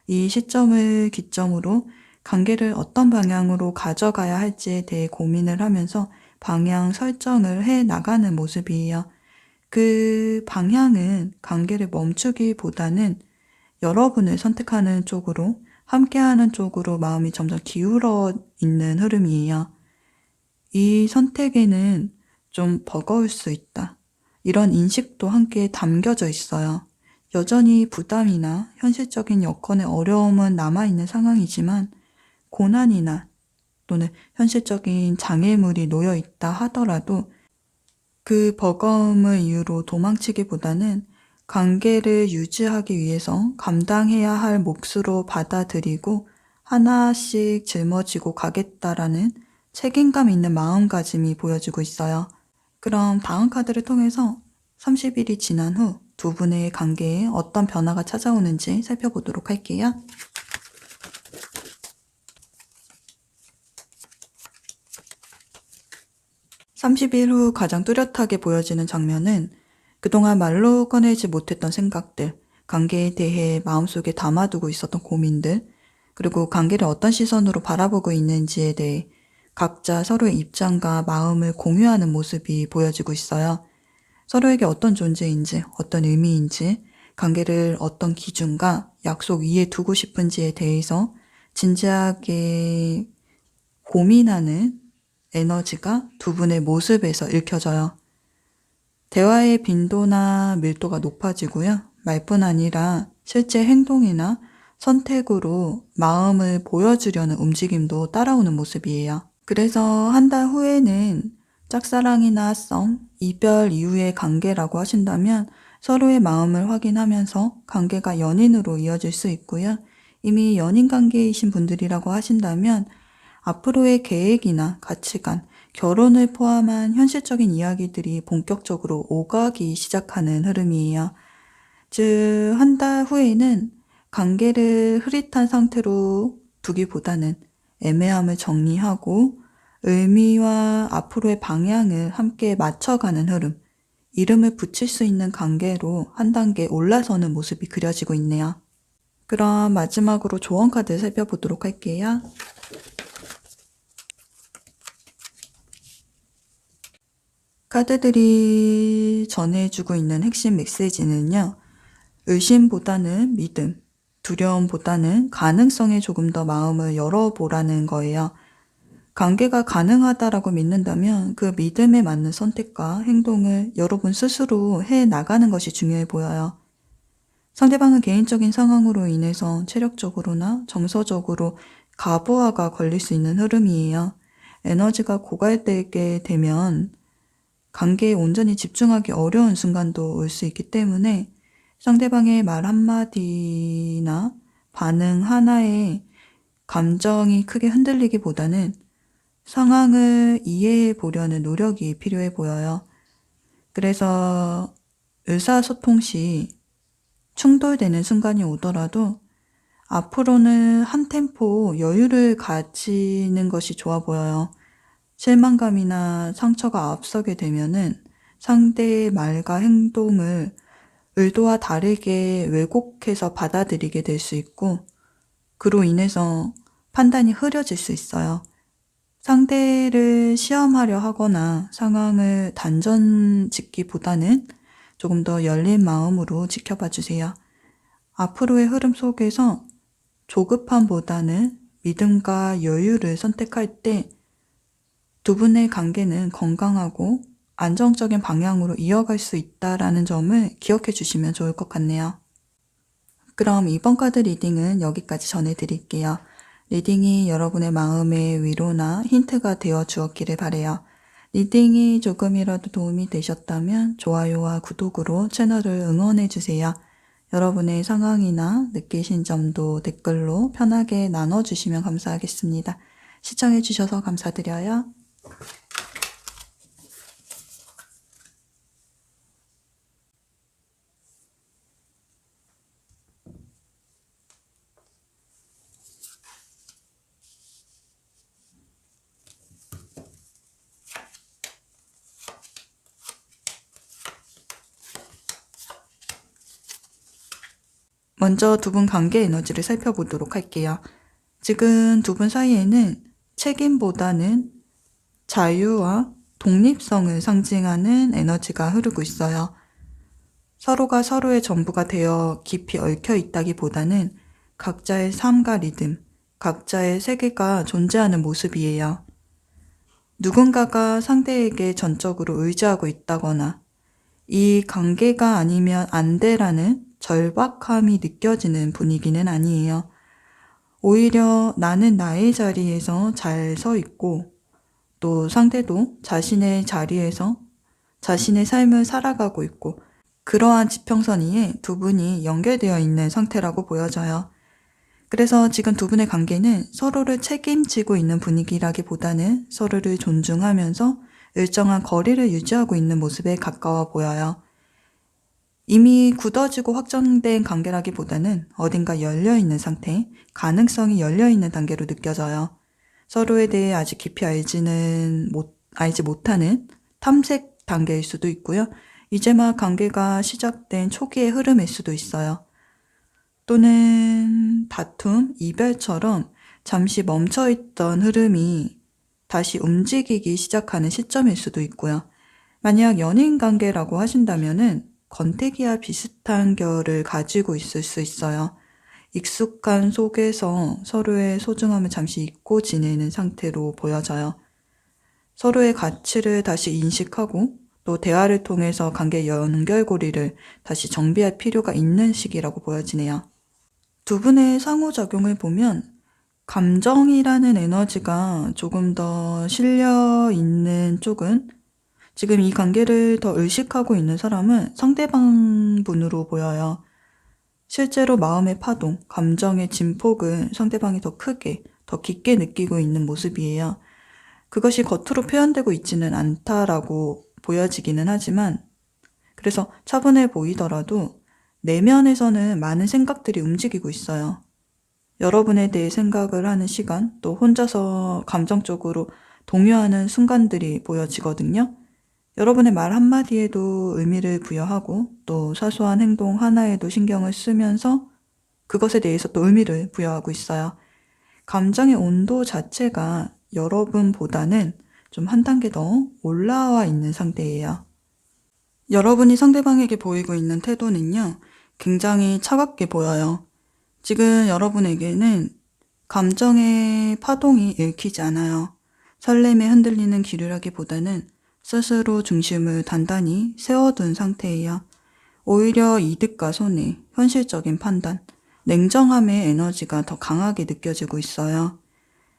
이 시점을 기점으로 관계를 어떤 방향으로 가져가야 할지에 대해 고민을 하면서 방향 설정을 해 나가는 모습이에요. 그 방향은 관계를 멈추기보다는 여러분을 선택하는 쪽으로, 함께하는 쪽으로 마음이 점점 기울어 있는 흐름이에요. 이 선택에는 좀 버거울 수 있다, 이런 인식도 함께 담겨져 있어요. 여전히 부담이나 현실적인 여건의 어려움은 남아있는 상황이지만 고난이나 또는 현실적인 장애물이 놓여 있다 하더라도 그 버거움을 이유로 도망치기보다는 관계를 유지하기 위해서 감당해야 할 몫으로 받아들이고 하나씩 짊어지고 가겠다라는 책임감 있는 마음가짐이 보여지고 있어요. 그럼 다음 카드를 통해서 30일이 지난 후 두 분의 관계에 어떤 변화가 찾아오는지 살펴보도록 할게요. 30일 후 가장 뚜렷하게 보여지는 장면은 그동안 말로 꺼내지 못했던 생각들, 관계에 대해 마음속에 담아두고 있었던 고민들, 그리고 관계를 어떤 시선으로 바라보고 있는지에 대해 각자 서로의 입장과 마음을 공유하는 모습이 보여지고 있어요. 서로에게 어떤 존재인지, 어떤 의미인지, 관계를 어떤 기준과 약속 위에 두고 싶은지에 대해서 진지하게 고민하는 에너지가 두 분의 모습에서 읽혀져요. 대화의 빈도나 밀도가 높아지고요. 말뿐 아니라 실제 행동이나 선택으로 마음을 보여주려는 움직임도 따라오는 모습이에요. 그래서 한 달 후에는 짝사랑이나 썸, 이별 이후의 관계라고 하신다면 서로의 마음을 확인하면서 관계가 연인으로 이어질 수 있고요. 이미 연인 관계이신 분들이라고 하신다면 앞으로의 계획이나 가치관, 결혼을 포함한 현실적인 이야기들이 본격적으로 오가기 시작하는 흐름이에요. 즉, 한 달 후에는 관계를 흐릿한 상태로 두기보다는 애매함을 정리하고 의미와 앞으로의 방향을 함께 맞춰가는 흐름, 이름을 붙일 수 있는 관계로 한 단계 올라서는 모습이 그려지고 있네요. 그럼 마지막으로 조언 카드 살펴보도록 할게요. 카드들이 전해주고 있는 핵심 메시지는요, 의심보다는 믿음, 두려움보다는 가능성에 조금 더 마음을 열어보라는 거예요. 관계가 가능하다라고 믿는다면 그 믿음에 맞는 선택과 행동을 여러분 스스로 해 나가는 것이 중요해 보여요. 상대방은 개인적인 상황으로 인해서 체력적으로나 정서적으로 가부하가 걸릴 수 있는 흐름이에요. 에너지가 고갈되게 되면 관계에 온전히 집중하기 어려운 순간도 올 수 있기 때문에 상대방의 말 한마디나 반응 하나에 감정이 크게 흔들리기보다는 상황을 이해해 보려는 노력이 필요해 보여요. 그래서 의사소통 시 충돌되는 순간이 오더라도 앞으로는 한 템포 여유를 가지는 것이 좋아 보여요. 실망감이나 상처가 앞서게 되면은 상대의 말과 행동을 의도와 다르게 왜곡해서 받아들이게 될 수 있고, 그로 인해서 판단이 흐려질 수 있어요. 상대를 시험하려 하거나 상황을 단정 짓기보다는 조금 더 열린 마음으로 지켜봐 주세요. 앞으로의 흐름 속에서 조급함보다는 믿음과 여유를 선택할 때 두 분의 관계는 건강하고 안정적인 방향으로 이어갈 수 있다라는 점을 기억해 주시면 좋을 것 같네요. 그럼 이번 카드 리딩은 여기까지 전해드릴게요. 리딩이 여러분의 마음의 위로나 힌트가 되어 주었기를 바라요. 리딩이 조금이라도 도움이 되셨다면 좋아요와 구독으로 채널을 응원해주세요. 여러분의 상황이나 느끼신 점도 댓글로 편하게 나눠주시면 감사하겠습니다. 시청해주셔서 감사드려요. 먼저 두 분 관계 에너지를 살펴보도록 할게요. 지금 두 분 사이에는 책임보다는 자유와 독립성을 상징하는 에너지가 흐르고 있어요. 서로가 서로의 전부가 되어 깊이 얽혀 있다기보다는 각자의 삶과 리듬, 각자의 세계가 존재하는 모습이에요. 누군가가 상대에게 전적으로 의지하고 있다거나 이 관계가 아니면 안 돼라는 절박함이 느껴지는 분위기는 아니에요. 오히려 나는 나의 자리에서 잘 서 있고 또 상대도 자신의 자리에서 자신의 삶을 살아가고 있고 그러한 지평선 위에 두 분이 연결되어 있는 상태라고 보여져요. 그래서 지금 두 분의 관계는 서로를 책임지고 있는 분위기라기보다는 서로를 존중하면서 일정한 거리를 유지하고 있는 모습에 가까워 보여요. 이미 굳어지고 확정된 관계라기보다는 어딘가 열려있는 상태, 가능성이 열려있는 단계로 느껴져요. 서로에 대해 아직 깊이 알지 못하는 탐색 단계일 수도 있고요. 이제 막 관계가 시작된 초기의 흐름일 수도 있어요. 또는 다툼, 이별처럼 잠시 멈춰있던 흐름이 다시 움직이기 시작하는 시점일 수도 있고요. 만약 연인 관계라고 하신다면은 권태기와 비슷한 결을 가지고 있을 수 있어요. 익숙한 속에서 서로의 소중함을 잠시 잊고 지내는 상태로 보여져요. 서로의 가치를 다시 인식하고 또 대화를 통해서 관계 연결고리를 다시 정비할 필요가 있는 시기라고 보여지네요. 두 분의 상호작용을 보면 감정이라는 에너지가 조금 더 실려 있는 쪽은 지금 이 관계를 더 의식하고 있는 사람은 상대방 분으로 보여요. 실제로 마음의 파동, 감정의 진폭을 상대방이 더 크게, 더 깊게 느끼고 있는 모습이에요. 그것이 겉으로 표현되고 있지는 않다라고 보여지기는 하지만 그래서 차분해 보이더라도 내면에서는 많은 생각들이 움직이고 있어요. 여러분에 대해 생각을 하는 시간, 또 혼자서 감정적으로 동요하는 순간들이 보여지거든요. 여러분의 말 한마디에도 의미를 부여하고 또 사소한 행동 하나에도 신경을 쓰면서 그것에 대해서 또 의미를 부여하고 있어요. 감정의 온도 자체가 여러분보다는 좀 한 단계 더 올라와 있는 상태예요. 여러분이 상대방에게 보이고 있는 태도는요, 굉장히 차갑게 보여요. 지금 여러분에게는 감정의 파동이 읽히지 않아요. 설렘에 흔들리는 기류라기보다는 스스로 중심을 단단히 세워둔 상태예요. 오히려 이득과 손해, 현실적인 판단, 냉정함의 에너지가 더 강하게 느껴지고 있어요.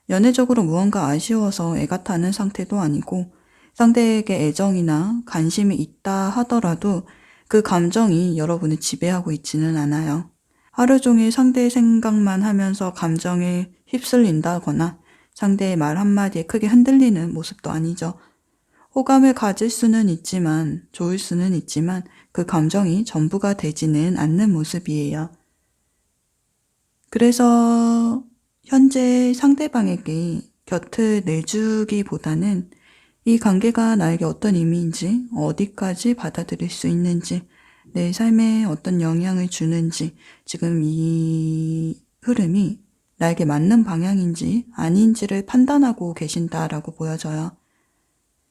연애적으로 무언가 아쉬워서 애가 타는 상태도 아니고 상대에게 애정이나 관심이 있다 하더라도 그 감정이 여러분을 지배하고 있지는 않아요. 하루 종일 상대의 생각만 하면서 감정에 휩쓸린다거나 상대의 말 한마디에 크게 흔들리는 모습도 아니죠. 호감을 가질 수는 있지만, 좋을 수는 있지만 그 감정이 전부가 되지는 않는 모습이에요. 그래서 현재 상대방에게 곁을 내주기보다는 이 관계가 나에게 어떤 의미인지, 어디까지 받아들일 수 있는지, 내 삶에 어떤 영향을 주는지, 지금 이 흐름이 나에게 맞는 방향인지 아닌지를 판단하고 계신다라고 보여져요.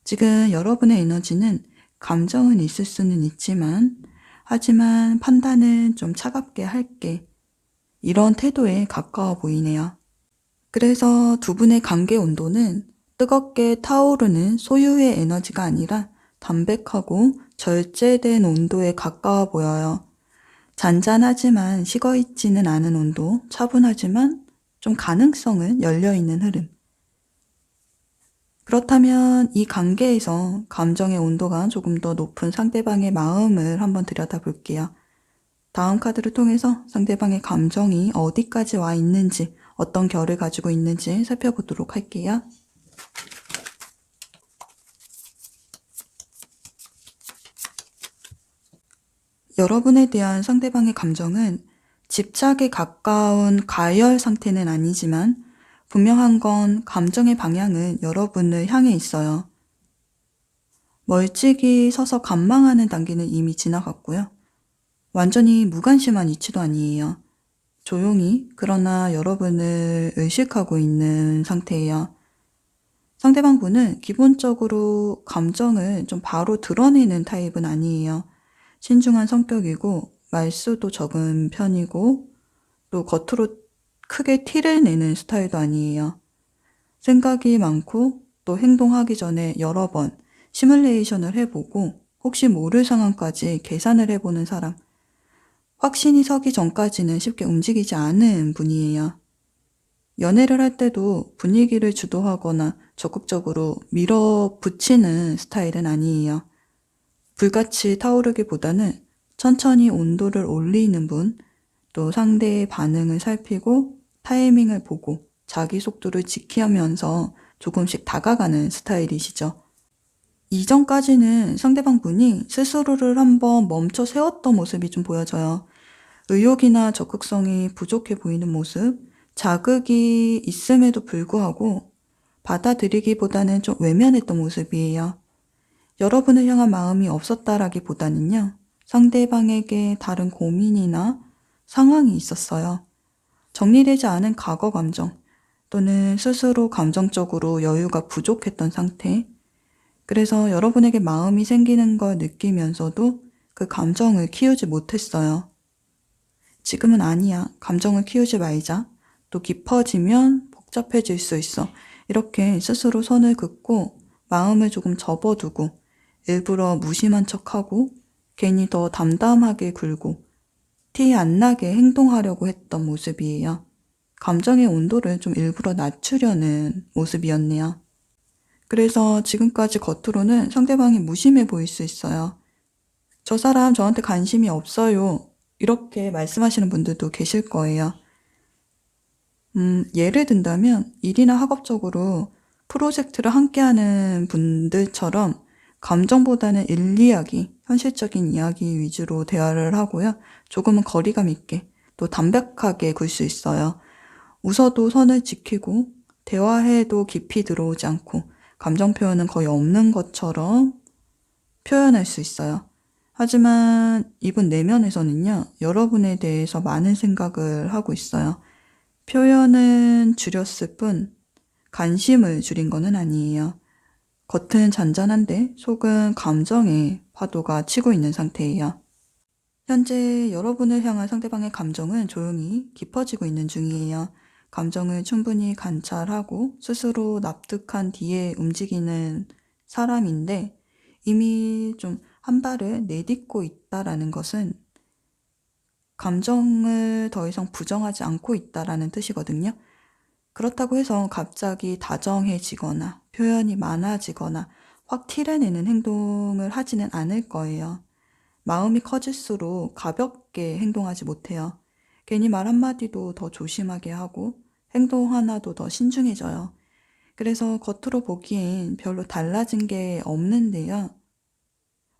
지금 여러분의 에너지는 감정은 있을 수는 있지만, 하지만 판단은 좀 차갑게 할게. 이런 태도에 가까워 보이네요. 그래서 두 분의 관계 온도는 뜨겁게 타오르는 소유의 에너지가 아니라 담백하고 절제된 온도에 가까워 보여요. 잔잔하지만 식어있지는 않은 온도, 차분하지만 좀 가능성은 열려있는 흐름. 그렇다면 이 관계에서 감정의 온도가 조금 더 높은 상대방의 마음을 한번 들여다볼게요. 다음 카드를 통해서 상대방의 감정이 어디까지 와 있는지, 어떤 결을 가지고 있는지 살펴보도록 할게요. 여러분에 대한 상대방의 감정은 집착에 가까운 가열 상태는 아니지만 분명한 건 감정의 방향은 여러분을 향해 있어요. 멀찍이 서서 관망하는 단계는 이미 지나갔고요. 완전히 무관심한 위치도 아니에요. 조용히 그러나 여러분을 의식하고 있는 상태예요. 상대방 분은 기본적으로 감정을 좀 바로 드러내는 타입은 아니에요. 신중한 성격이고 말수도 적은 편이고 또 겉으로 크게 티를 내는 스타일도 아니에요. 생각이 많고 또 행동하기 전에 여러 번 시뮬레이션을 해보고 혹시 모를 상황까지 계산을 해보는 사람. 확신이 서기 전까지는 쉽게 움직이지 않은 분이에요. 연애를 할 때도 분위기를 주도하거나 적극적으로 밀어붙이는 스타일은 아니에요. 불같이 타오르기보다는 천천히 온도를 올리는 분, 또 상대의 반응을 살피고 타이밍을 보고 자기 속도를 지키면서 조금씩 다가가는 스타일이시죠. 이전까지는 상대방 분이 스스로를 한번 멈춰 세웠던 모습이 좀 보여져요. 의욕이나 적극성이 부족해 보이는 모습, 자극이 있음에도 불구하고 받아들이기보다는 좀 외면했던 모습이에요. 여러분을 향한 마음이 없었다라기보다는요, 상대방에게 다른 고민이나 상황이 있었어요. 정리되지 않은 과거 감정, 또는 스스로 감정적으로 여유가 부족했던 상태. 그래서 여러분에게 마음이 생기는 걸 느끼면서도 그 감정을 키우지 못했어요. 지금은 아니야. 감정을 키우지 말자. 또 깊어지면 복잡해질 수 있어. 이렇게 스스로 선을 긋고 마음을 조금 접어두고 일부러 무심한 척하고 괜히 더 담담하게 굴고 티 안 나게 행동하려고 했던 모습이에요. 감정의 온도를 좀 일부러 낮추려는 모습이었네요. 그래서 지금까지 겉으로는 상대방이 무심해 보일 수 있어요. 저 사람 저한테 관심이 없어요. 이렇게 말씀하시는 분들도 계실 거예요. 예를 든다면 일이나 학업적으로 프로젝트를 함께하는 분들처럼 감정보다는 일리하기, 현실적인 이야기 위주로 대화를 하고요. 조금은 거리감 있게 또 담백하게 굴 수 있어요. 웃어도 선을 지키고 대화해도 깊이 들어오지 않고 감정 표현은 거의 없는 것처럼 표현할 수 있어요. 하지만 이분 내면에서는요, 여러분에 대해서 많은 생각을 하고 있어요. 표현은 줄였을 뿐 관심을 줄인 거는 아니에요. 겉은 잔잔한데 속은 감정의 파도가 치고 있는 상태예요. 현재 여러분을 향한 상대방의 감정은 조용히 깊어지고 있는 중이에요. 감정을 충분히 관찰하고 스스로 납득한 뒤에 움직이는 사람인데 이미 좀 한 발을 내딛고 있다라는 것은 감정을 더 이상 부정하지 않고 있다라는 뜻이거든요. 그렇다고 해서 갑자기 다정해지거나 표현이 많아지거나 확 티를 내는 행동을 하지는 않을 거예요. 마음이 커질수록 가볍게 행동하지 못해요. 괜히 말 한마디도 더 조심하게 하고 행동 하나도 더 신중해져요. 그래서 겉으로 보기엔 별로 달라진 게 없는데요.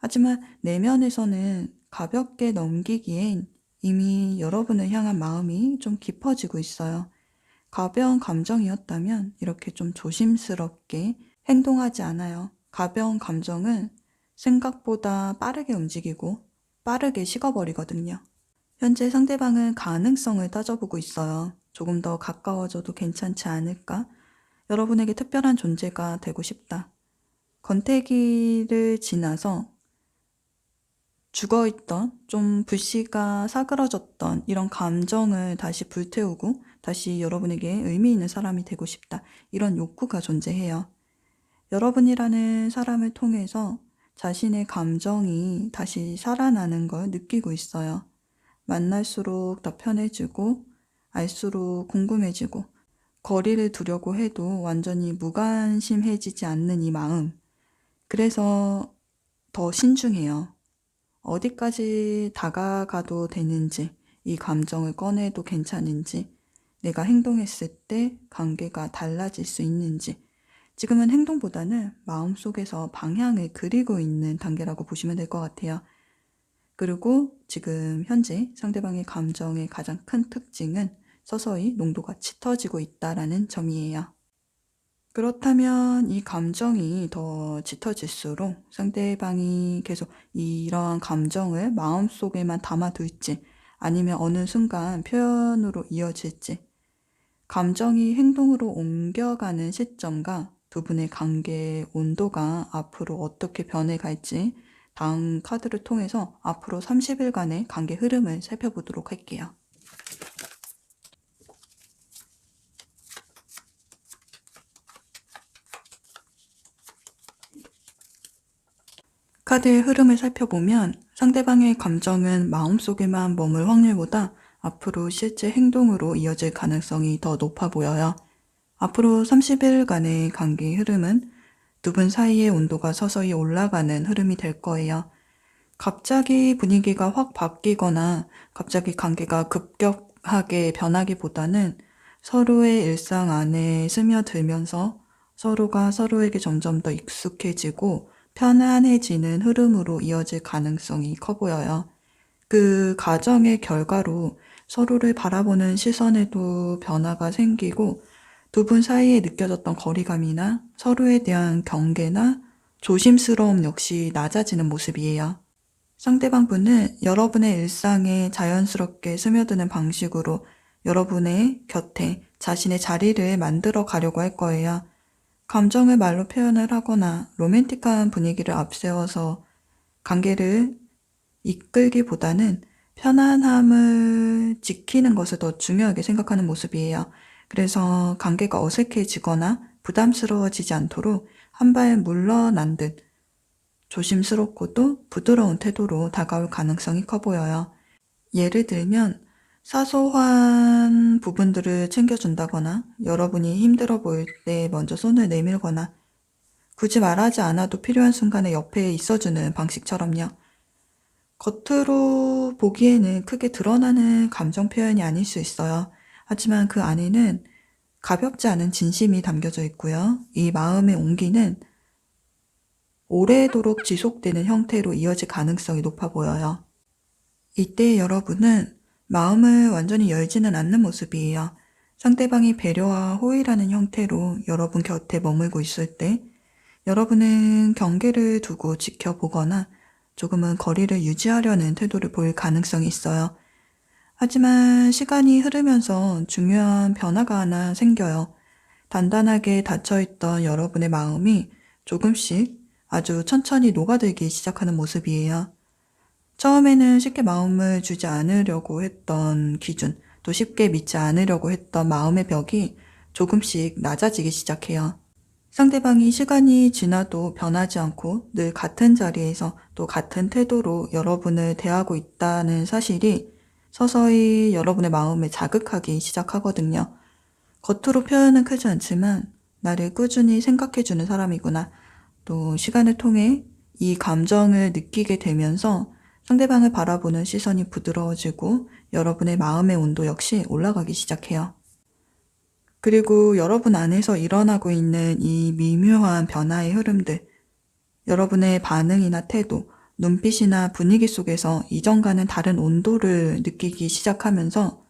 하지만 내면에서는 가볍게 넘기기엔 이미 여러분을 향한 마음이 좀 깊어지고 있어요. 가벼운 감정이었다면 이렇게 좀 조심스럽게 행동하지 않아요. 가벼운 감정은 생각보다 빠르게 움직이고 빠르게 식어버리거든요. 현재 상대방은 가능성을 따져보고 있어요. 조금 더 가까워져도 괜찮지 않을까? 여러분에게 특별한 존재가 되고 싶다. 권태기를 지나서 죽어있던, 좀 불씨가 사그러졌던 이런 감정을 다시 불태우고 다시 여러분에게 의미 있는 사람이 되고 싶다. 이런 욕구가 존재해요. 여러분이라는 사람을 통해서 자신의 감정이 다시 살아나는 걸 느끼고 있어요. 만날수록 더 편해지고 알수록 궁금해지고 거리를 두려고 해도 완전히 무관심해지지 않는 이 마음. 그래서 더 신중해요. 어디까지 다가가도 되는지, 이 감정을 꺼내도 괜찮은지, 내가 행동했을 때 관계가 달라질 수 있는지, 지금은 행동보다는 마음속에서 방향을 그리고 있는 단계라고 보시면 될 것 같아요. 그리고 지금 현재 상대방의 감정의 가장 큰 특징은 서서히 농도가 짙어지고 있다라는 점이에요. 그렇다면 이 감정이 더 짙어질수록 상대방이 계속 이러한 감정을 마음속에만 담아둘지 아니면 어느 순간 표현으로 이어질지 감정이 행동으로 옮겨가는 시점과 두 분의 관계의 온도가 앞으로 어떻게 변해갈지 다음 카드를 통해서 앞으로 30일간의 관계 흐름을 살펴보도록 할게요. 카드의 흐름을 살펴보면 상대방의 감정은 마음속에만 머물 확률보다 앞으로 실제 행동으로 이어질 가능성이 더 높아 보여요. 앞으로 30일간의 관계 흐름은 두 분 사이의 온도가 서서히 올라가는 흐름이 될 거예요. 갑자기 분위기가 확 바뀌거나 갑자기 관계가 급격하게 변하기보다는 서로의 일상 안에 스며들면서 서로가 서로에게 점점 더 익숙해지고 편안해지는 흐름으로 이어질 가능성이 커 보여요. 그 과정의 결과로 서로를 바라보는 시선에도 변화가 생기고 두 분 사이에 느껴졌던 거리감이나 서로에 대한 경계나 조심스러움 역시 낮아지는 모습이에요. 상대방 분은 여러분의 일상에 자연스럽게 스며드는 방식으로 여러분의 곁에 자신의 자리를 만들어 가려고 할 거예요. 감정을 말로 표현을 하거나 로맨틱한 분위기를 앞세워서 관계를 이끌기보다는 편안함을 지키는 것을 더 중요하게 생각하는 모습이에요. 그래서 관계가 어색해지거나 부담스러워지지 않도록 한 발 물러난 듯 조심스럽고도 부드러운 태도로 다가올 가능성이 커 보여요. 예를 들면 사소한 부분들을 챙겨준다거나 여러분이 힘들어 보일 때 먼저 손을 내밀거나 굳이 말하지 않아도 필요한 순간에 옆에 있어주는 방식처럼요. 겉으로 보기에는 크게 드러나는 감정 표현이 아닐 수 있어요. 하지만 그 안에는 가볍지 않은 진심이 담겨져 있고요. 이 마음의 온기는 오래도록 지속되는 형태로 이어질 가능성이 높아 보여요. 이때 여러분은 마음을 완전히 열지는 않는 모습이에요. 상대방이 배려와 호의라는 형태로 여러분 곁에 머물고 있을 때 여러분은 경계를 두고 지켜보거나 조금은 거리를 유지하려는 태도를 보일 가능성이 있어요. 하지만 시간이 흐르면서 중요한 변화가 하나 생겨요. 단단하게 닫혀있던 여러분의 마음이 조금씩 아주 천천히 녹아들기 시작하는 모습이에요. 처음에는 쉽게 마음을 주지 않으려고 했던 기준, 또 쉽게 믿지 않으려고 했던 마음의 벽이 조금씩 낮아지기 시작해요. 상대방이 시간이 지나도 변하지 않고 늘 같은 자리에서 또 같은 태도로 여러분을 대하고 있다는 사실이 서서히 여러분의 마음을 자극하기 시작하거든요. 겉으로 표현은 크지 않지만 나를 꾸준히 생각해주는 사람이구나. 또 시간을 통해 이 감정을 느끼게 되면서 상대방을 바라보는 시선이 부드러워지고 여러분의 마음의 온도 역시 올라가기 시작해요. 그리고 여러분 안에서 일어나고 있는 이 미묘한 변화의 흐름들, 여러분의 반응이나 태도, 눈빛이나 분위기 속에서 이전과는 다른 온도를 느끼기 시작하면서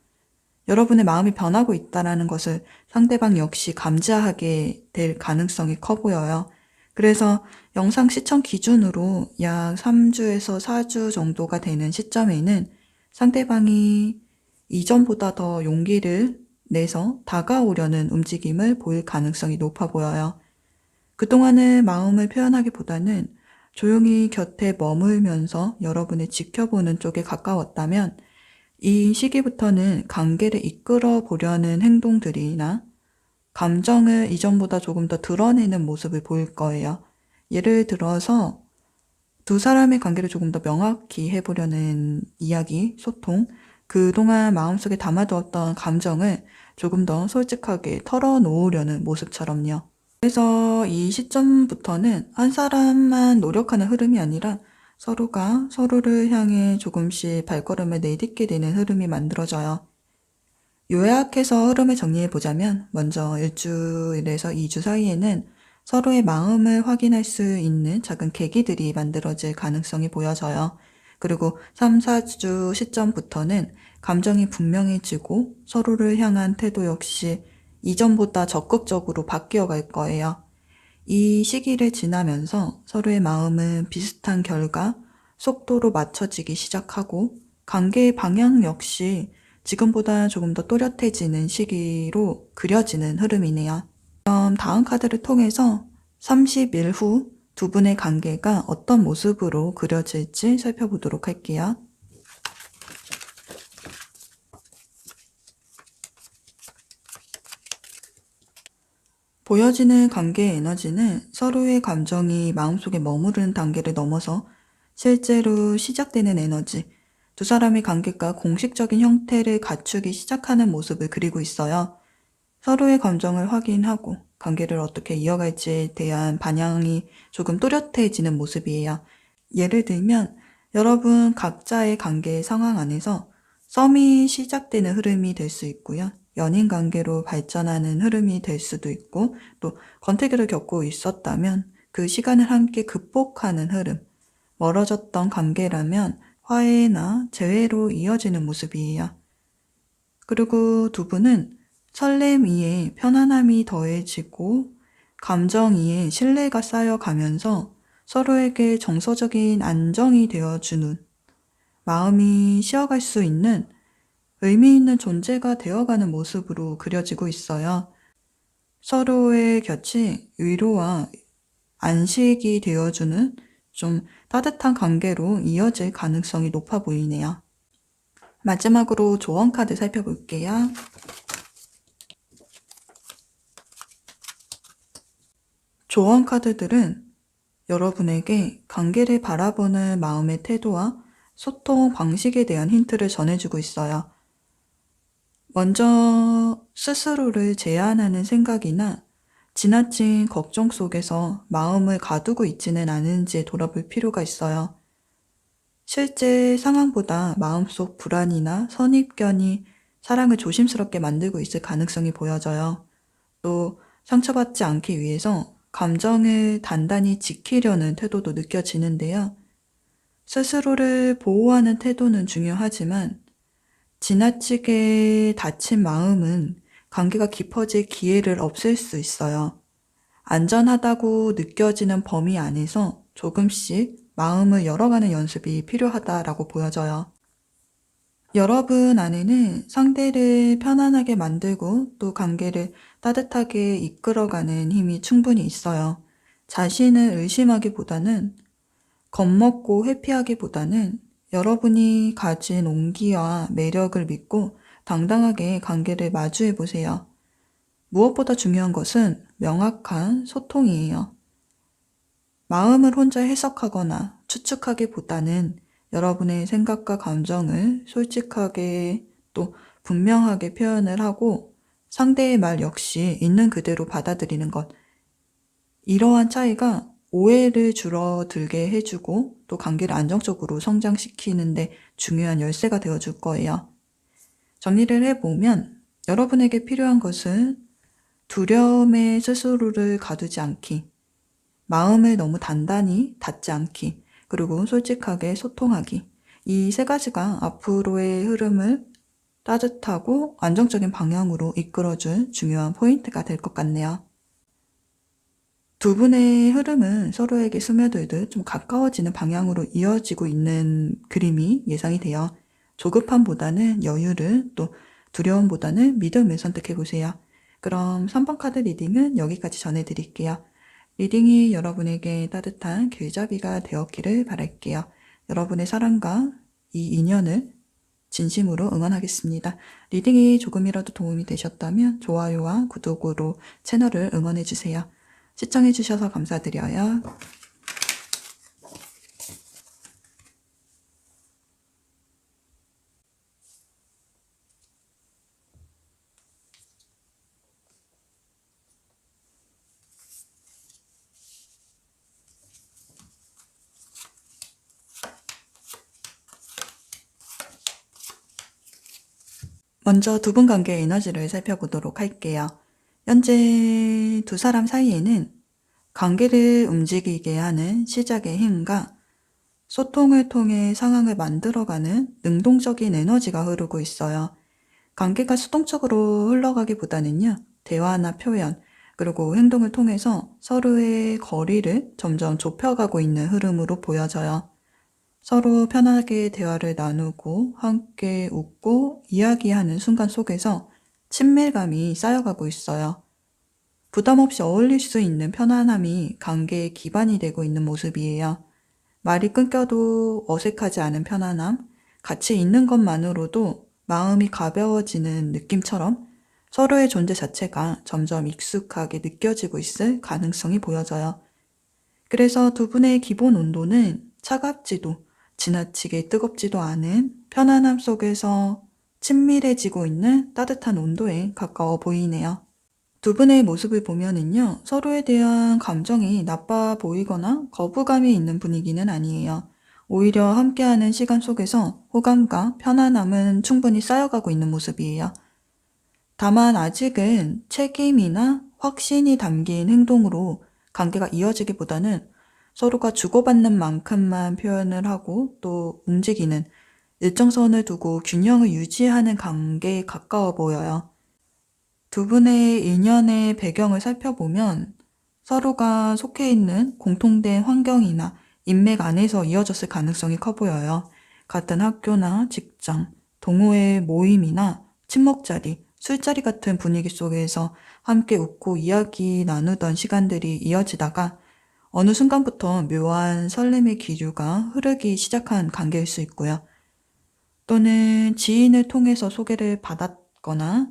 여러분의 마음이 변하고 있다는 것을 상대방 역시 감지하게 될 가능성이 커 보여요. 그래서 영상 시청 기준으로 약 3주에서 4주 정도가 되는 시점에는 상대방이 이전보다 더 용기를 내서 다가오려는 움직임을 보일 가능성이 높아 보여요. 그동안은 마음을 표현하기보다는 조용히 곁에 머물면서 여러분을 지켜보는 쪽에 가까웠다면 이 시기부터는 관계를 이끌어 보려는 행동들이나 감정을 이전보다 조금 더 드러내는 모습을 보일 거예요. 예를 들어서 두 사람의 관계를 조금 더 명확히 해보려는 이야기, 소통, 그동안 마음속에 담아두었던 감정을 조금 더 솔직하게 털어놓으려는 모습처럼요. 그래서 이 시점부터는 한 사람만 노력하는 흐름이 아니라 서로가 서로를 향해 조금씩 발걸음을 내딛게 되는 흐름이 만들어져요. 요약해서 흐름을 정리해보자면 먼저 1주에서 2주 사이에는 서로의 마음을 확인할 수 있는 작은 계기들이 만들어질 가능성이 보여져요. 그리고 3, 4주 시점부터는 감정이 분명해지고 서로를 향한 태도 역시 이전보다 적극적으로 바뀌어 갈 거예요. 이 시기를 지나면서 서로의 마음은 비슷한 결과, 속도로 맞춰지기 시작하고 관계의 방향 역시 지금보다 조금 더 또렷해지는 시기로 그려지는 흐름이네요. 그럼 다음 카드를 통해서 30일 후 두 분의 관계가 어떤 모습으로 그려질지 살펴보도록 할게요. 보여지는 관계의 에너지는 서로의 감정이 마음속에 머무르는 단계를 넘어서 실제로 시작되는 에너지, 두 사람의 관계가 공식적인 형태를 갖추기 시작하는 모습을 그리고 있어요. 서로의 감정을 확인하고 관계를 어떻게 이어갈지에 대한 방향이 조금 또렷해지는 모습이에요. 예를 들면 여러분 각자의 관계 상황 안에서 썸이 시작되는 흐름이 될 수 있고요. 연인 관계로 발전하는 흐름이 될 수도 있고 또 권태기를 겪고 있었다면 그 시간을 함께 극복하는 흐름, 멀어졌던 관계라면 화해나 재회로 이어지는 모습이에요. 그리고 두 분은 설렘 위에 편안함이 더해지고 감정 위에 신뢰가 쌓여가면서 서로에게 정서적인 안정이 되어주는, 마음이 쉬어갈 수 있는 의미 있는 존재가 되어가는 모습으로 그려지고 있어요. 서로의 곁이 위로와 안식이 되어주는 좀 따뜻한 관계로 이어질 가능성이 높아 보이네요. 마지막으로 조언 카드 살펴볼게요. 조언 카드들은 여러분에게 관계를 바라보는 마음의 태도와 소통 방식에 대한 힌트를 전해주고 있어요. 먼저 스스로를 제한하는 생각이나 지나친 걱정 속에서 마음을 가두고 있지는 않은지 돌아볼 필요가 있어요. 실제 상황보다 마음속 불안이나 선입견이 사랑을 조심스럽게 만들고 있을 가능성이 보여져요. 또 상처받지 않기 위해서 감정을 단단히 지키려는 태도도 느껴지는데요. 스스로를 보호하는 태도는 중요하지만 지나치게 다친 마음은 관계가 깊어질 기회를 없앨 수 있어요. 안전하다고 느껴지는 범위 안에서 조금씩 마음을 열어가는 연습이 필요하다라고 보여져요. 여러분 안에는 상대를 편안하게 만들고 또 관계를 따뜻하게 이끌어가는 힘이 충분히 있어요. 자신을 의심하기보다는 겁먹고 회피하기보다는 여러분이 가진 온기와 매력을 믿고 당당하게 관계를 마주해 보세요. 무엇보다 중요한 것은 명확한 소통이에요. 마음을 혼자 해석하거나 추측하기보다는 여러분의 생각과 감정을 솔직하게 또 분명하게 표현을 하고 상대의 말 역시 있는 그대로 받아들이는 것. 이러한 차이가 오해를 줄어들게 해주고 또 관계를 안정적으로 성장시키는데 중요한 열쇠가 되어줄 거예요. 정리를 해보면 여러분에게 필요한 것은 두려움에 스스로를 가두지 않기, 마음을 너무 단단히 닫지 않기, 그리고 솔직하게 소통하기. 이 세 가지가 앞으로의 흐름을 따뜻하고 안정적인 방향으로 이끌어줄 중요한 포인트가 될 것 같네요. 두 분의 흐름은 서로에게 스며들듯 좀 가까워지는 방향으로 이어지고 있는 그림이 예상이 돼요. 조급함보다는 여유를, 또 두려움보다는 믿음을 선택해보세요. 그럼 3번 카드 리딩은 여기까지 전해드릴게요. 리딩이 여러분에게 따뜻한 길잡이가 되었기를 바랄게요. 여러분의 사랑과 이 인연을 진심으로 응원하겠습니다. 리딩이 조금이라도 도움이 되셨다면 좋아요와 구독으로 채널을 응원해주세요. 시청해주셔서 감사드려요. 먼저 두 분 관계의 에너지를 살펴보도록 할게요. 현재 두 사람 사이에는 관계를 움직이게 하는 시작의 힘과 소통을 통해 상황을 만들어가는 능동적인 에너지가 흐르고 있어요. 관계가 수동적으로 흘러가기보다는요, 대화나 표현, 그리고 행동을 통해서 서로의 거리를 점점 좁혀가고 있는 흐름으로 보여져요. 서로 편하게 대화를 나누고 함께 웃고 이야기하는 순간 속에서 친밀감이 쌓여가고 있어요. 부담 없이 어울릴 수 있는 편안함이 관계의 기반이 되고 있는 모습이에요. 말이 끊겨도 어색하지 않은 편안함, 같이 있는 것만으로도 마음이 가벼워지는 느낌처럼 서로의 존재 자체가 점점 익숙하게 느껴지고 있을 가능성이 보여져요. 그래서 두 분의 기본 온도는 차갑지도 지나치게 뜨겁지도 않은 편안함 속에서 친밀해지고 있는 따뜻한 온도에 가까워 보이네요. 두 분의 모습을 보면은요, 서로에 대한 감정이 나빠 보이거나 거부감이 있는 분위기는 아니에요. 오히려 함께하는 시간 속에서 호감과 편안함은 충분히 쌓여가고 있는 모습이에요. 다만 아직은 책임이나 확신이 담긴 행동으로 관계가 이어지기보다는 서로가 주고받는 만큼만 표현을 하고 또 움직이는 일정선을 두고 균형을 유지하는 관계에 가까워 보여요. 두 분의 인연의 배경을 살펴보면 서로가 속해 있는 공통된 환경이나 인맥 안에서 이어졌을 가능성이 커 보여요. 같은 학교나 직장, 동호회 모임이나 친목자리, 술자리 같은 분위기 속에서 함께 웃고 이야기 나누던 시간들이 이어지다가 어느 순간부터 묘한 설렘의 기류가 흐르기 시작한 관계일 수 있고요. 또는 지인을 통해서 소개를 받았거나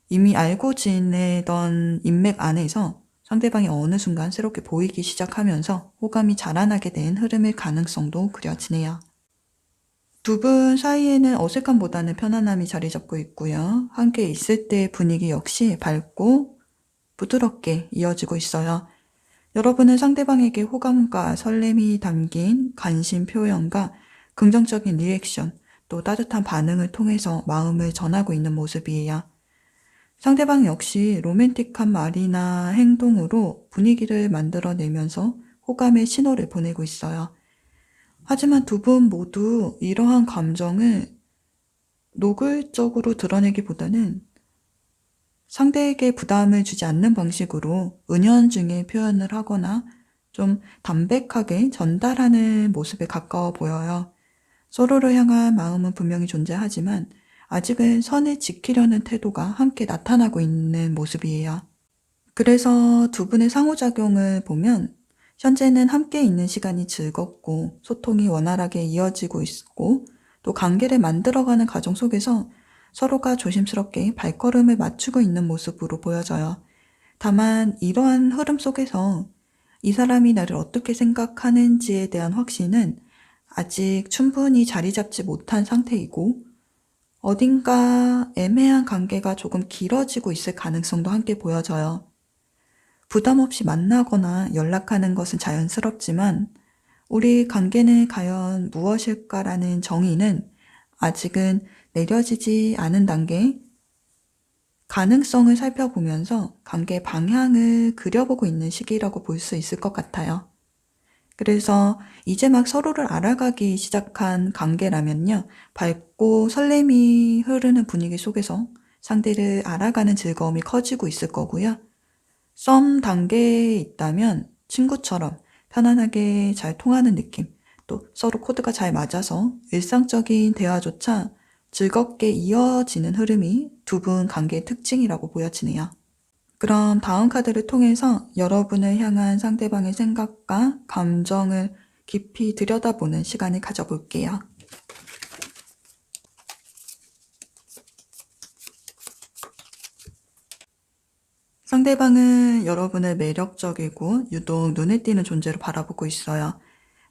이미 알고 지내던 인맥 안에서 상대방이 어느 순간 새롭게 보이기 시작하면서 호감이 자라나게 된 흐름일 가능성도 그려지네요. 두 분 사이에는 어색함보다는 편안함이 자리 잡고 있고요. 함께 있을 때 분위기 역시 밝고 부드럽게 이어지고 있어요. 여러분은 상대방에게 호감과 설렘이 담긴 관심 표현과 긍정적인 리액션, 또 따뜻한 반응을 통해서 마음을 전하고 있는 모습이에요. 상대방 역시 로맨틱한 말이나 행동으로 분위기를 만들어내면서 호감의 신호를 보내고 있어요. 하지만 두 분 모두 이러한 감정을 노골적으로 드러내기보다는 상대에게 부담을 주지 않는 방식으로 은연중에 표현을 하거나 좀 담백하게 전달하는 모습에 가까워 보여요. 서로를 향한 마음은 분명히 존재하지만 아직은 선을 지키려는 태도가 함께 나타나고 있는 모습이에요. 그래서 두 분의 상호작용을 보면 현재는 함께 있는 시간이 즐겁고 소통이 원활하게 이어지고 있고 또 관계를 만들어가는 과정 속에서 서로가 조심스럽게 발걸음을 맞추고 있는 모습으로 보여져요. 다만 이러한 흐름 속에서 이 사람이 나를 어떻게 생각하는지에 대한 확신은 아직 충분히 자리 잡지 못한 상태이고 어딘가 애매한 관계가 조금 길어지고 있을 가능성도 함께 보여져요. 부담 없이 만나거나 연락하는 것은 자연스럽지만 우리 관계는 과연 무엇일까라는 정의는 아직은 내려지지 않은 단계, 가능성을 살펴보면서 관계 방향을 그려보고 있는 시기라고 볼 수 있을 것 같아요. 그래서 이제 막 서로를 알아가기 시작한 관계라면요. 밝고 설렘이 흐르는 분위기 속에서 상대를 알아가는 즐거움이 커지고 있을 거고요. 썸 단계에 있다면 친구처럼 편안하게 잘 통하는 느낌, 또 서로 코드가 잘 맞아서 일상적인 대화조차 즐겁게 이어지는 흐름이 두 분 관계의 특징이라고 보여지네요. 그럼 다음 카드를 통해서 여러분을 향한 상대방의 생각과 감정을 깊이 들여다보는 시간을 가져볼게요. 상대방은 여러분을 매력적이고 유독 눈에 띄는 존재로 바라보고 있어요.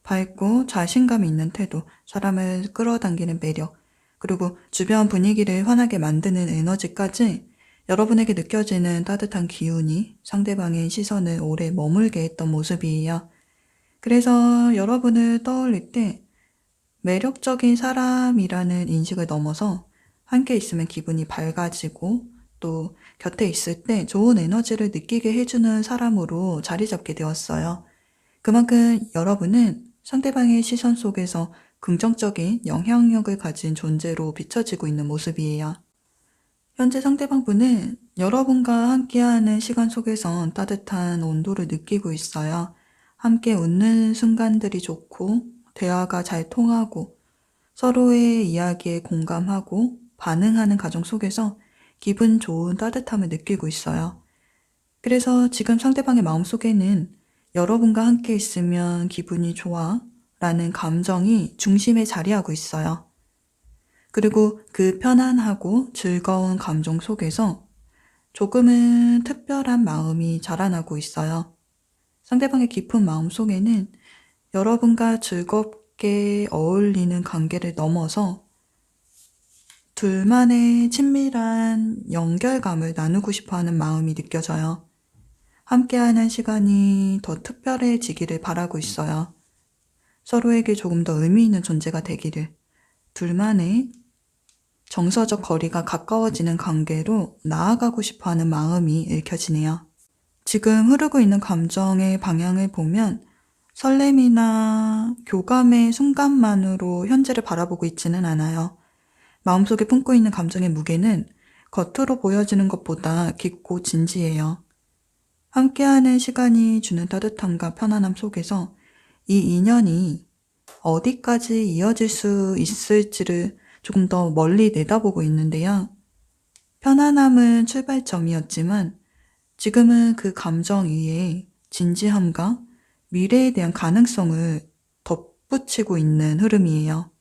밝고 자신감 있는 태도, 사람을 끌어당기는 매력, 그리고 주변 분위기를 환하게 만드는 에너지까지 여러분에게 느껴지는 따뜻한 기운이 상대방의 시선을 오래 머물게 했던 모습이에요. 그래서 여러분을 떠올릴 때 매력적인 사람이라는 인식을 넘어서 함께 있으면 기분이 밝아지고 또 곁에 있을 때 좋은 에너지를 느끼게 해주는 사람으로 자리 잡게 되었어요. 그만큼 여러분은 상대방의 시선 속에서 긍정적인 영향력을 가진 존재로 비춰지고 있는 모습이에요. 현재 상대방분은 여러분과 함께하는 시간 속에선 따뜻한 온도를 느끼고 있어요. 함께 웃는 순간들이 좋고 대화가 잘 통하고 서로의 이야기에 공감하고 반응하는 과정 속에서 기분 좋은 따뜻함을 느끼고 있어요. 그래서 지금 상대방의 마음속에는 여러분과 함께 있으면 기분이 좋아 라는 감정이 중심에 자리하고 있어요. 그리고 그 편안하고 즐거운 감정 속에서 조금은 특별한 마음이 자라나고 있어요. 상대방의 깊은 마음 속에는 여러분과 즐겁게 어울리는 관계를 넘어서 둘만의 친밀한 연결감을 나누고 싶어 하는 마음이 느껴져요. 함께하는 시간이 더 특별해지기를 바라고 있어요. 서로에게 조금 더 의미 있는 존재가 되기를, 둘만의 정서적 거리가 가까워지는 관계로 나아가고 싶어 하는 마음이 읽혀지네요. 지금 흐르고 있는 감정의 방향을 보면 설렘이나 교감의 순간만으로 현재를 바라보고 있지는 않아요. 마음속에 품고 있는 감정의 무게는 겉으로 보여지는 것보다 깊고 진지해요. 함께하는 시간이 주는 따뜻함과 편안함 속에서 이 인연이 어디까지 이어질 수 있을지를 조금 더 멀리 내다보고 있는데요. 편안함은 출발점이었지만 지금은 그 감정 위에 진지함과 미래에 대한 가능성을 덧붙이고 있는 흐름이에요.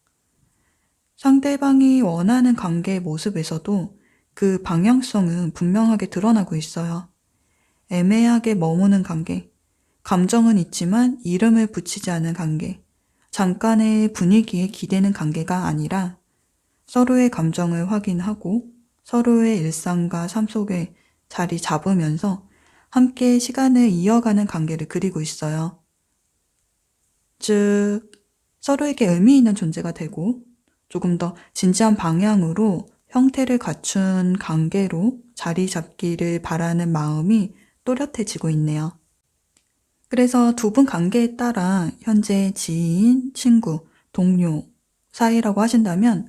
상대방이 원하는 관계의 모습에서도 그 방향성은 분명하게 드러나고 있어요. 애매하게 머무는 관계, 감정은 있지만 이름을 붙이지 않은 관계, 잠깐의 분위기에 기대는 관계가 아니라 서로의 감정을 확인하고 서로의 일상과 삶 속에 자리 잡으면서 함께 시간을 이어가는 관계를 그리고 있어요. 즉, 서로에게 의미 있는 존재가 되고 조금 더 진지한 방향으로 형태를 갖춘 관계로 자리 잡기를 바라는 마음이 또렷해지고 있네요. 그래서 두 분 관계에 따라 현재 지인, 친구, 동료 사이라고 하신다면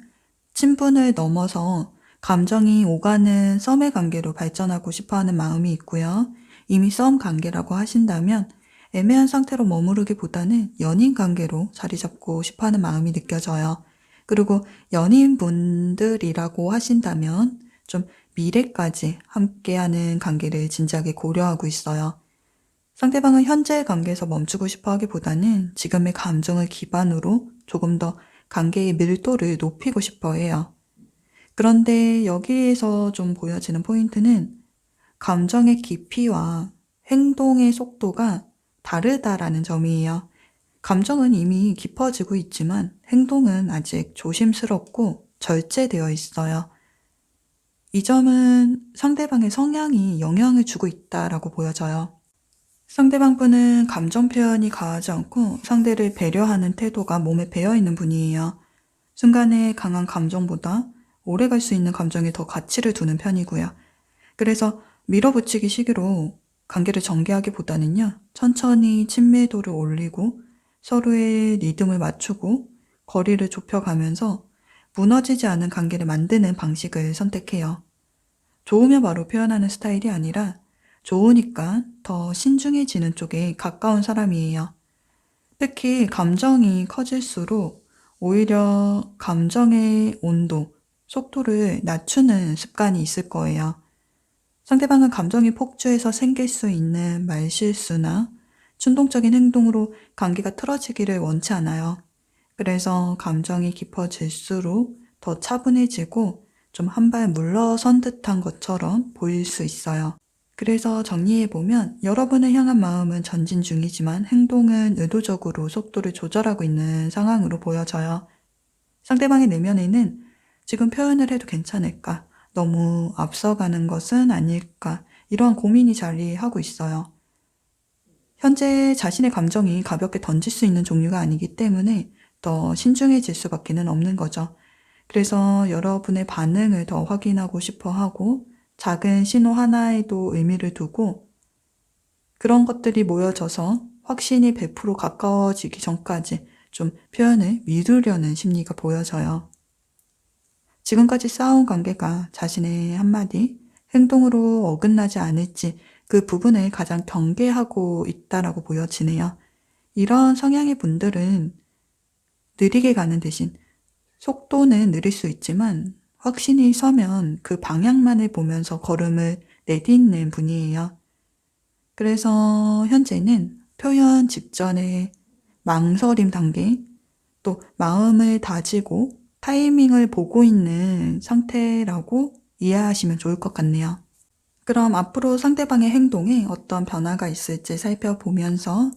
친분을 넘어서 감정이 오가는 썸의 관계로 발전하고 싶어하는 마음이 있고요. 이미 썸 관계라고 하신다면 애매한 상태로 머무르기보다는 연인 관계로 자리 잡고 싶어하는 마음이 느껴져요. 그리고 연인분들이라고 하신다면 좀 미래까지 함께하는 관계를 진지하게 고려하고 있어요. 상대방은 현재의 관계에서 멈추고 싶어 하기보다는 지금의 감정을 기반으로 조금 더 관계의 밀도를 높이고 싶어 해요. 그런데 여기에서 좀 보여지는 포인트는 감정의 깊이와 행동의 속도가 다르다라는 점이에요. 감정은 이미 깊어지고 있지만 행동은 아직 조심스럽고 절제되어 있어요. 이 점은 상대방의 성향이 영향을 주고 있다라고 보여져요. 상대방분은 감정 표현이 가하지 않고 상대를 배려하는 태도가 몸에 배어있는 분이에요. 순간의 강한 감정보다 오래 갈 수 있는 감정에 더 가치를 두는 편이고요. 그래서 밀어붙이기 시기로 관계를 전개하기보다는요, 천천히 친밀도를 올리고 서로의 리듬을 맞추고 거리를 좁혀가면서 무너지지 않은 관계를 만드는 방식을 선택해요. 좋으면 바로 표현하는 스타일이 아니라 좋으니까 더 신중해지는 쪽에 가까운 사람이에요. 특히 감정이 커질수록 오히려 감정의 온도, 속도를 낮추는 습관이 있을 거예요. 상대방은 감정이 폭주해서 생길 수 있는 말실수나 충동적인 행동으로 관계가 틀어지기를 원치 않아요. 그래서 감정이 깊어질수록 더 차분해지고 좀 한 발 물러선 듯한 것처럼 보일 수 있어요. 그래서 정리해보면 여러분을 향한 마음은 전진 중이지만 행동은 의도적으로 속도를 조절하고 있는 상황으로 보여져요. 상대방의 내면에는 지금 표현을 해도 괜찮을까? 너무 앞서가는 것은 아닐까? 이러한 고민이 자리하고 있어요. 현재 자신의 감정이 가볍게 던질 수 있는 종류가 아니기 때문에 더 신중해질 수밖에는 없는 거죠. 그래서 여러분의 반응을 더 확인하고 싶어 하고 작은 신호 하나에도 의미를 두고 그런 것들이 모여져서 확신이 100% 가까워지기 전까지 좀 표현을 미루려는 심리가 보여져요. 지금까지 쌓아온 관계가 자신의 한마디, 행동으로 어긋나지 않을지 그 부분을 가장 경계하고 있다라고 보여지네요. 이런 성향의 분들은 느리게 가는 대신 속도는 느릴 수 있지만 확신이 서면 그 방향만을 보면서 걸음을 내딛는 분이에요. 그래서 현재는 표현 직전에 망설임 단계, 또 마음을 다지고 타이밍을 보고 있는 상태라고 이해하시면 좋을 것 같네요. 그럼 앞으로 상대방의 행동에 어떤 변화가 있을지 살펴보면서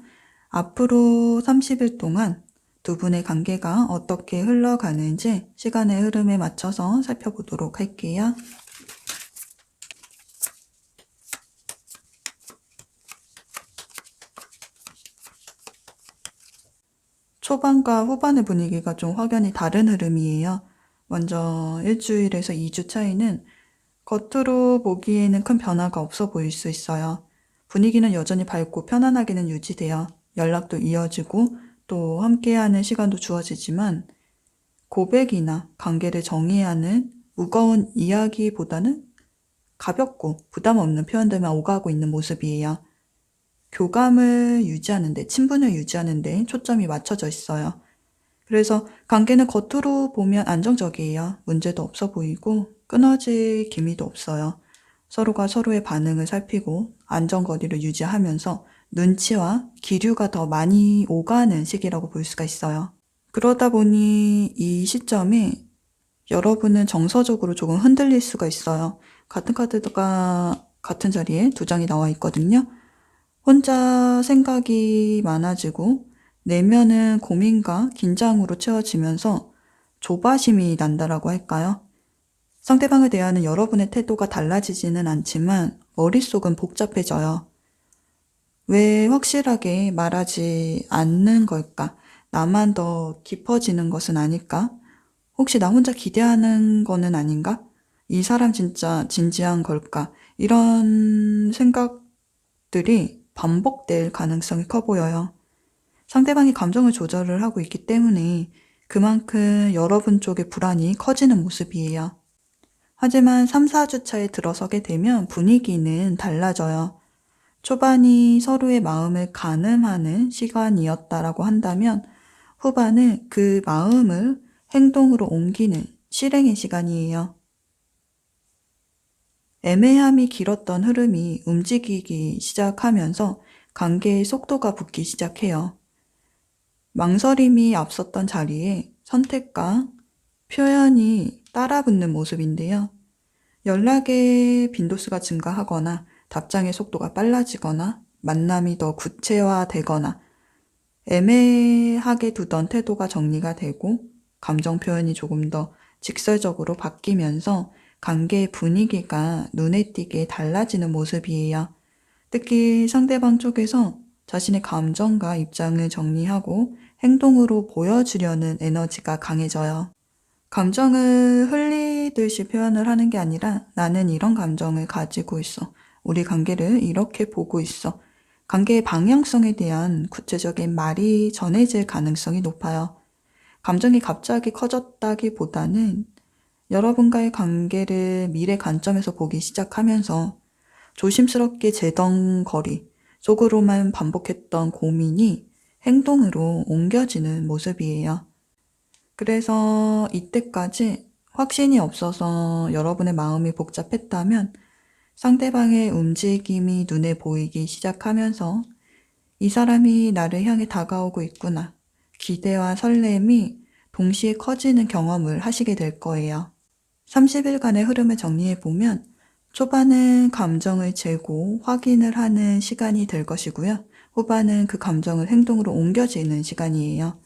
앞으로 30일 동안 두 분의 관계가 어떻게 흘러가는지 시간의 흐름에 맞춰서 살펴보도록 할게요. 초반과 후반의 분위기가 좀 확연히 다른 흐름이에요. 먼저 일주일에서 2주 차이는 겉으로 보기에는 큰 변화가 없어 보일 수 있어요. 분위기는 여전히 밝고 편안하게는 유지돼요. 연락도 이어지고 또 함께하는 시간도 주어지지만 고백이나 관계를 정의해야 하는 무거운 이야기보다는 가볍고 부담 없는 표현들만 오가고 있는 모습이에요. 교감을 유지하는데, 친분을 유지하는데 초점이 맞춰져 있어요. 그래서 관계는 겉으로 보면 안정적이에요. 문제도 없어 보이고 끊어질 기미도 없어요. 서로가 서로의 반응을 살피고 안전거리를 유지하면서 눈치와 기류가 더 많이 오가는 시기라고 볼 수가 있어요. 그러다 보니 이 시점에 여러분은 정서적으로 조금 흔들릴 수가 있어요. 같은 카드가 같은 자리에 두 장이 나와 있거든요. 혼자 생각이 많아지고 내면은 고민과 긴장으로 채워지면서 조바심이 난다라고 할까요? 상대방에 대한 여러분의 태도가 달라지지는 않지만 머릿속은 복잡해져요. 왜 확실하게 말하지 않는 걸까? 나만 더 깊어지는 것은 아닐까? 혹시 나 혼자 기대하는 거는 아닌가? 이 사람 진짜 진지한 걸까? 이런 생각들이 반복될 가능성이 커 보여요. 상대방이 감정을 조절을 하고 있기 때문에 그만큼 여러분 쪽의 불안이 커지는 모습이에요. 하지만 3, 4주 차에 들어서게 되면 분위기는 달라져요. 초반이 서로의 마음을 가늠하는 시간이었다라고 한다면 후반은 그 마음을 행동으로 옮기는 실행의 시간이에요. 애매함이 길었던 흐름이 움직이기 시작하면서 관계의 속도가 붙기 시작해요. 망설임이 앞섰던 자리에 선택과 표현이 따라붙는 모습인데요. 연락의 빈도수가 증가하거나 답장의 속도가 빨라지거나 만남이 더 구체화되거나 애매하게 두던 태도가 정리가 되고 감정 표현이 조금 더 직설적으로 바뀌면서 관계의 분위기가 눈에 띄게 달라지는 모습이에요. 특히 상대방 쪽에서 자신의 감정과 입장을 정리하고 행동으로 보여주려는 에너지가 강해져요. 감정을 흘리듯이 표현을 하는 게 아니라 나는 이런 감정을 가지고 있어. 우리 관계를 이렇게 보고 있어. 관계의 방향성에 대한 구체적인 말이 전해질 가능성이 높아요. 감정이 갑자기 커졌다기보다는 여러분과의 관계를 미래 관점에서 보기 시작하면서 조심스럽게 재던 거리, 속으로만 반복했던 고민이 행동으로 옮겨지는 모습이에요. 그래서 이때까지 확신이 없어서 여러분의 마음이 복잡했다면 상대방의 움직임이 눈에 보이기 시작하면서 이 사람이 나를 향해 다가오고 있구나. 기대와 설렘이 동시에 커지는 경험을 하시게 될 거예요. 30일간의 흐름을 정리해보면 초반은 감정을 재고 확인을 하는 시간이 될 것이고요. 후반은 그 감정을 행동으로 옮겨지는 시간이에요.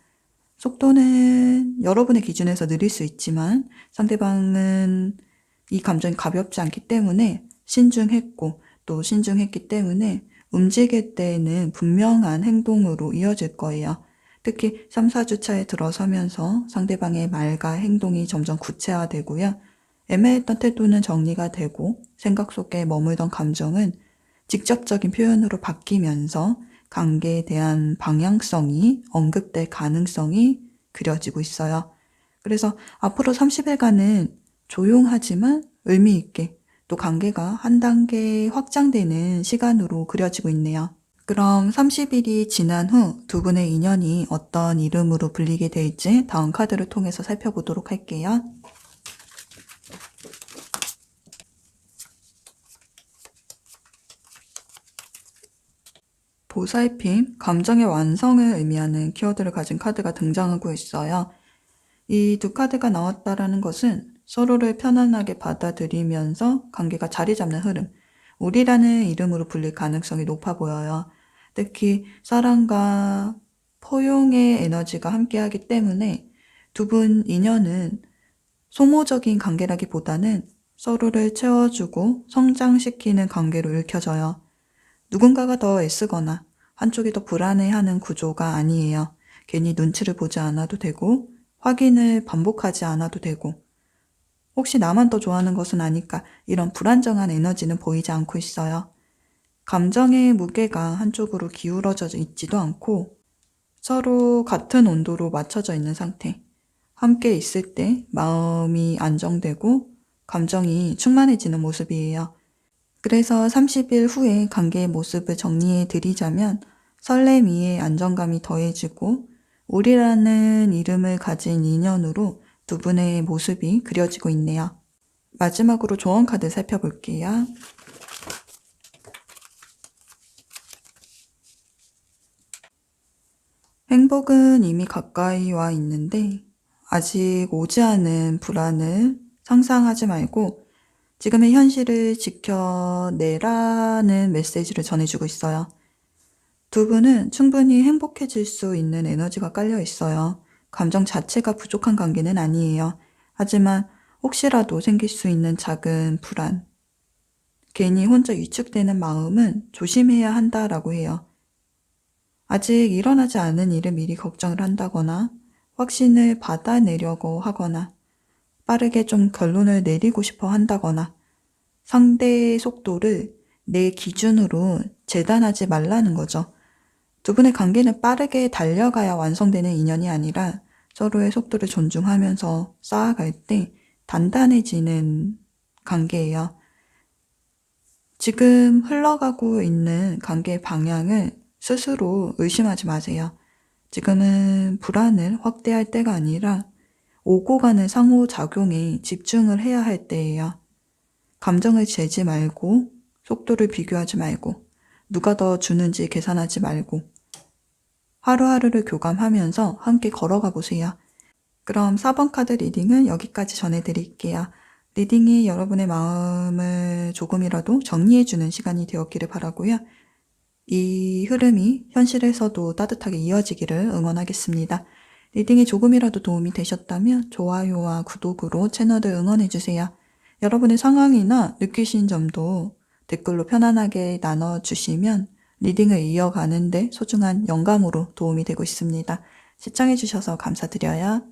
속도는 여러분의 기준에서 느릴 수 있지만 상대방은 이 감정이 가볍지 않기 때문에 신중했고 또 신중했기 때문에 움직일 때에는 분명한 행동으로 이어질 거예요. 특히 3, 4주차에 들어서면서 상대방의 말과 행동이 점점 구체화되고요. 애매했던 태도는 정리가 되고 생각 속에 머물던 감정은 직접적인 표현으로 바뀌면서 관계에 대한 방향성이 언급될 가능성이 그려지고 있어요. 그래서 앞으로 30일간은 조용하지만 의미 있게 또 관계가 한 단계 확장되는 시간으로 그려지고 있네요. 그럼 30일이 지난 후 두 분의 인연이 어떤 이름으로 불리게 될지 다음 카드를 통해서 살펴보도록 할게요. 보살핌, 감정의 완성을 의미하는 키워드를 가진 카드가 등장하고 있어요. 이 두 카드가 나왔다라는 것은 서로를 편안하게 받아들이면서 관계가 자리 잡는 흐름, 우리라는 이름으로 불릴 가능성이 높아 보여요. 특히 사랑과 포용의 에너지가 함께하기 때문에 두 분 인연은 소모적인 관계라기보다는 서로를 채워주고 성장시키는 관계로 읽혀져요. 누군가가 더 애쓰거나 한쪽이 더 불안해하는 구조가 아니에요. 괜히 눈치를 보지 않아도 되고 확인을 반복하지 않아도 되고 혹시 나만 더 좋아하는 것은 아닐까 이런 불안정한 에너지는 보이지 않고 있어요. 감정의 무게가 한쪽으로 기울어져 있지도 않고 서로 같은 온도로 맞춰져 있는 상태. 함께 있을 때 마음이 안정되고 감정이 충만해지는 모습이에요. 그래서 30일 후에 관계의 모습을 정리해 드리자면 설렘 위에 안정감이 더해지고 우리라는 이름을 가진 인연으로 두 분의 모습이 그려지고 있네요. 마지막으로 조언 카드 살펴볼게요. 행복은 이미 가까이 와 있는데 아직 오지 않은 불안을 상상하지 말고 지금의 현실을 지켜내라는 메시지를 전해주고 있어요. 두 분은 충분히 행복해질 수 있는 에너지가 깔려 있어요. 감정 자체가 부족한 관계는 아니에요. 하지만 혹시라도 생길 수 있는 작은 불안, 괜히 혼자 위축되는 마음은 조심해야 한다라고 해요. 아직 일어나지 않은 일을 미리 걱정을 한다거나 확신을 받아내려고 하거나 빠르게 좀 결론을 내리고 싶어 한다거나 상대의 속도를 내 기준으로 재단하지 말라는 거죠. 두 분의 관계는 빠르게 달려가야 완성되는 인연이 아니라 서로의 속도를 존중하면서 쌓아갈 때 단단해지는 관계예요. 지금 흘러가고 있는 관계의 방향을 스스로 의심하지 마세요. 지금은 불안을 확대할 때가 아니라 오고 가는 상호작용에 집중을 해야 할 때예요. 감정을 재지 말고 속도를 비교하지 말고 누가 더 주는지 계산하지 말고 하루하루를 교감하면서 함께 걸어가 보세요. 그럼 4번 카드 리딩은 여기까지 전해드릴게요. 리딩이 여러분의 마음을 조금이라도 정리해주는 시간이 되었기를 바라고요. 이 흐름이 현실에서도 따뜻하게 이어지기를 응원하겠습니다. 리딩이 조금이라도 도움이 되셨다면 좋아요와 구독으로 채널을 응원해주세요. 여러분의 상황이나 느끼신 점도 댓글로 편안하게 나눠주시면 리딩을 이어가는데 소중한 영감으로 도움이 되고 있습니다. 시청해주셔서 감사드려요.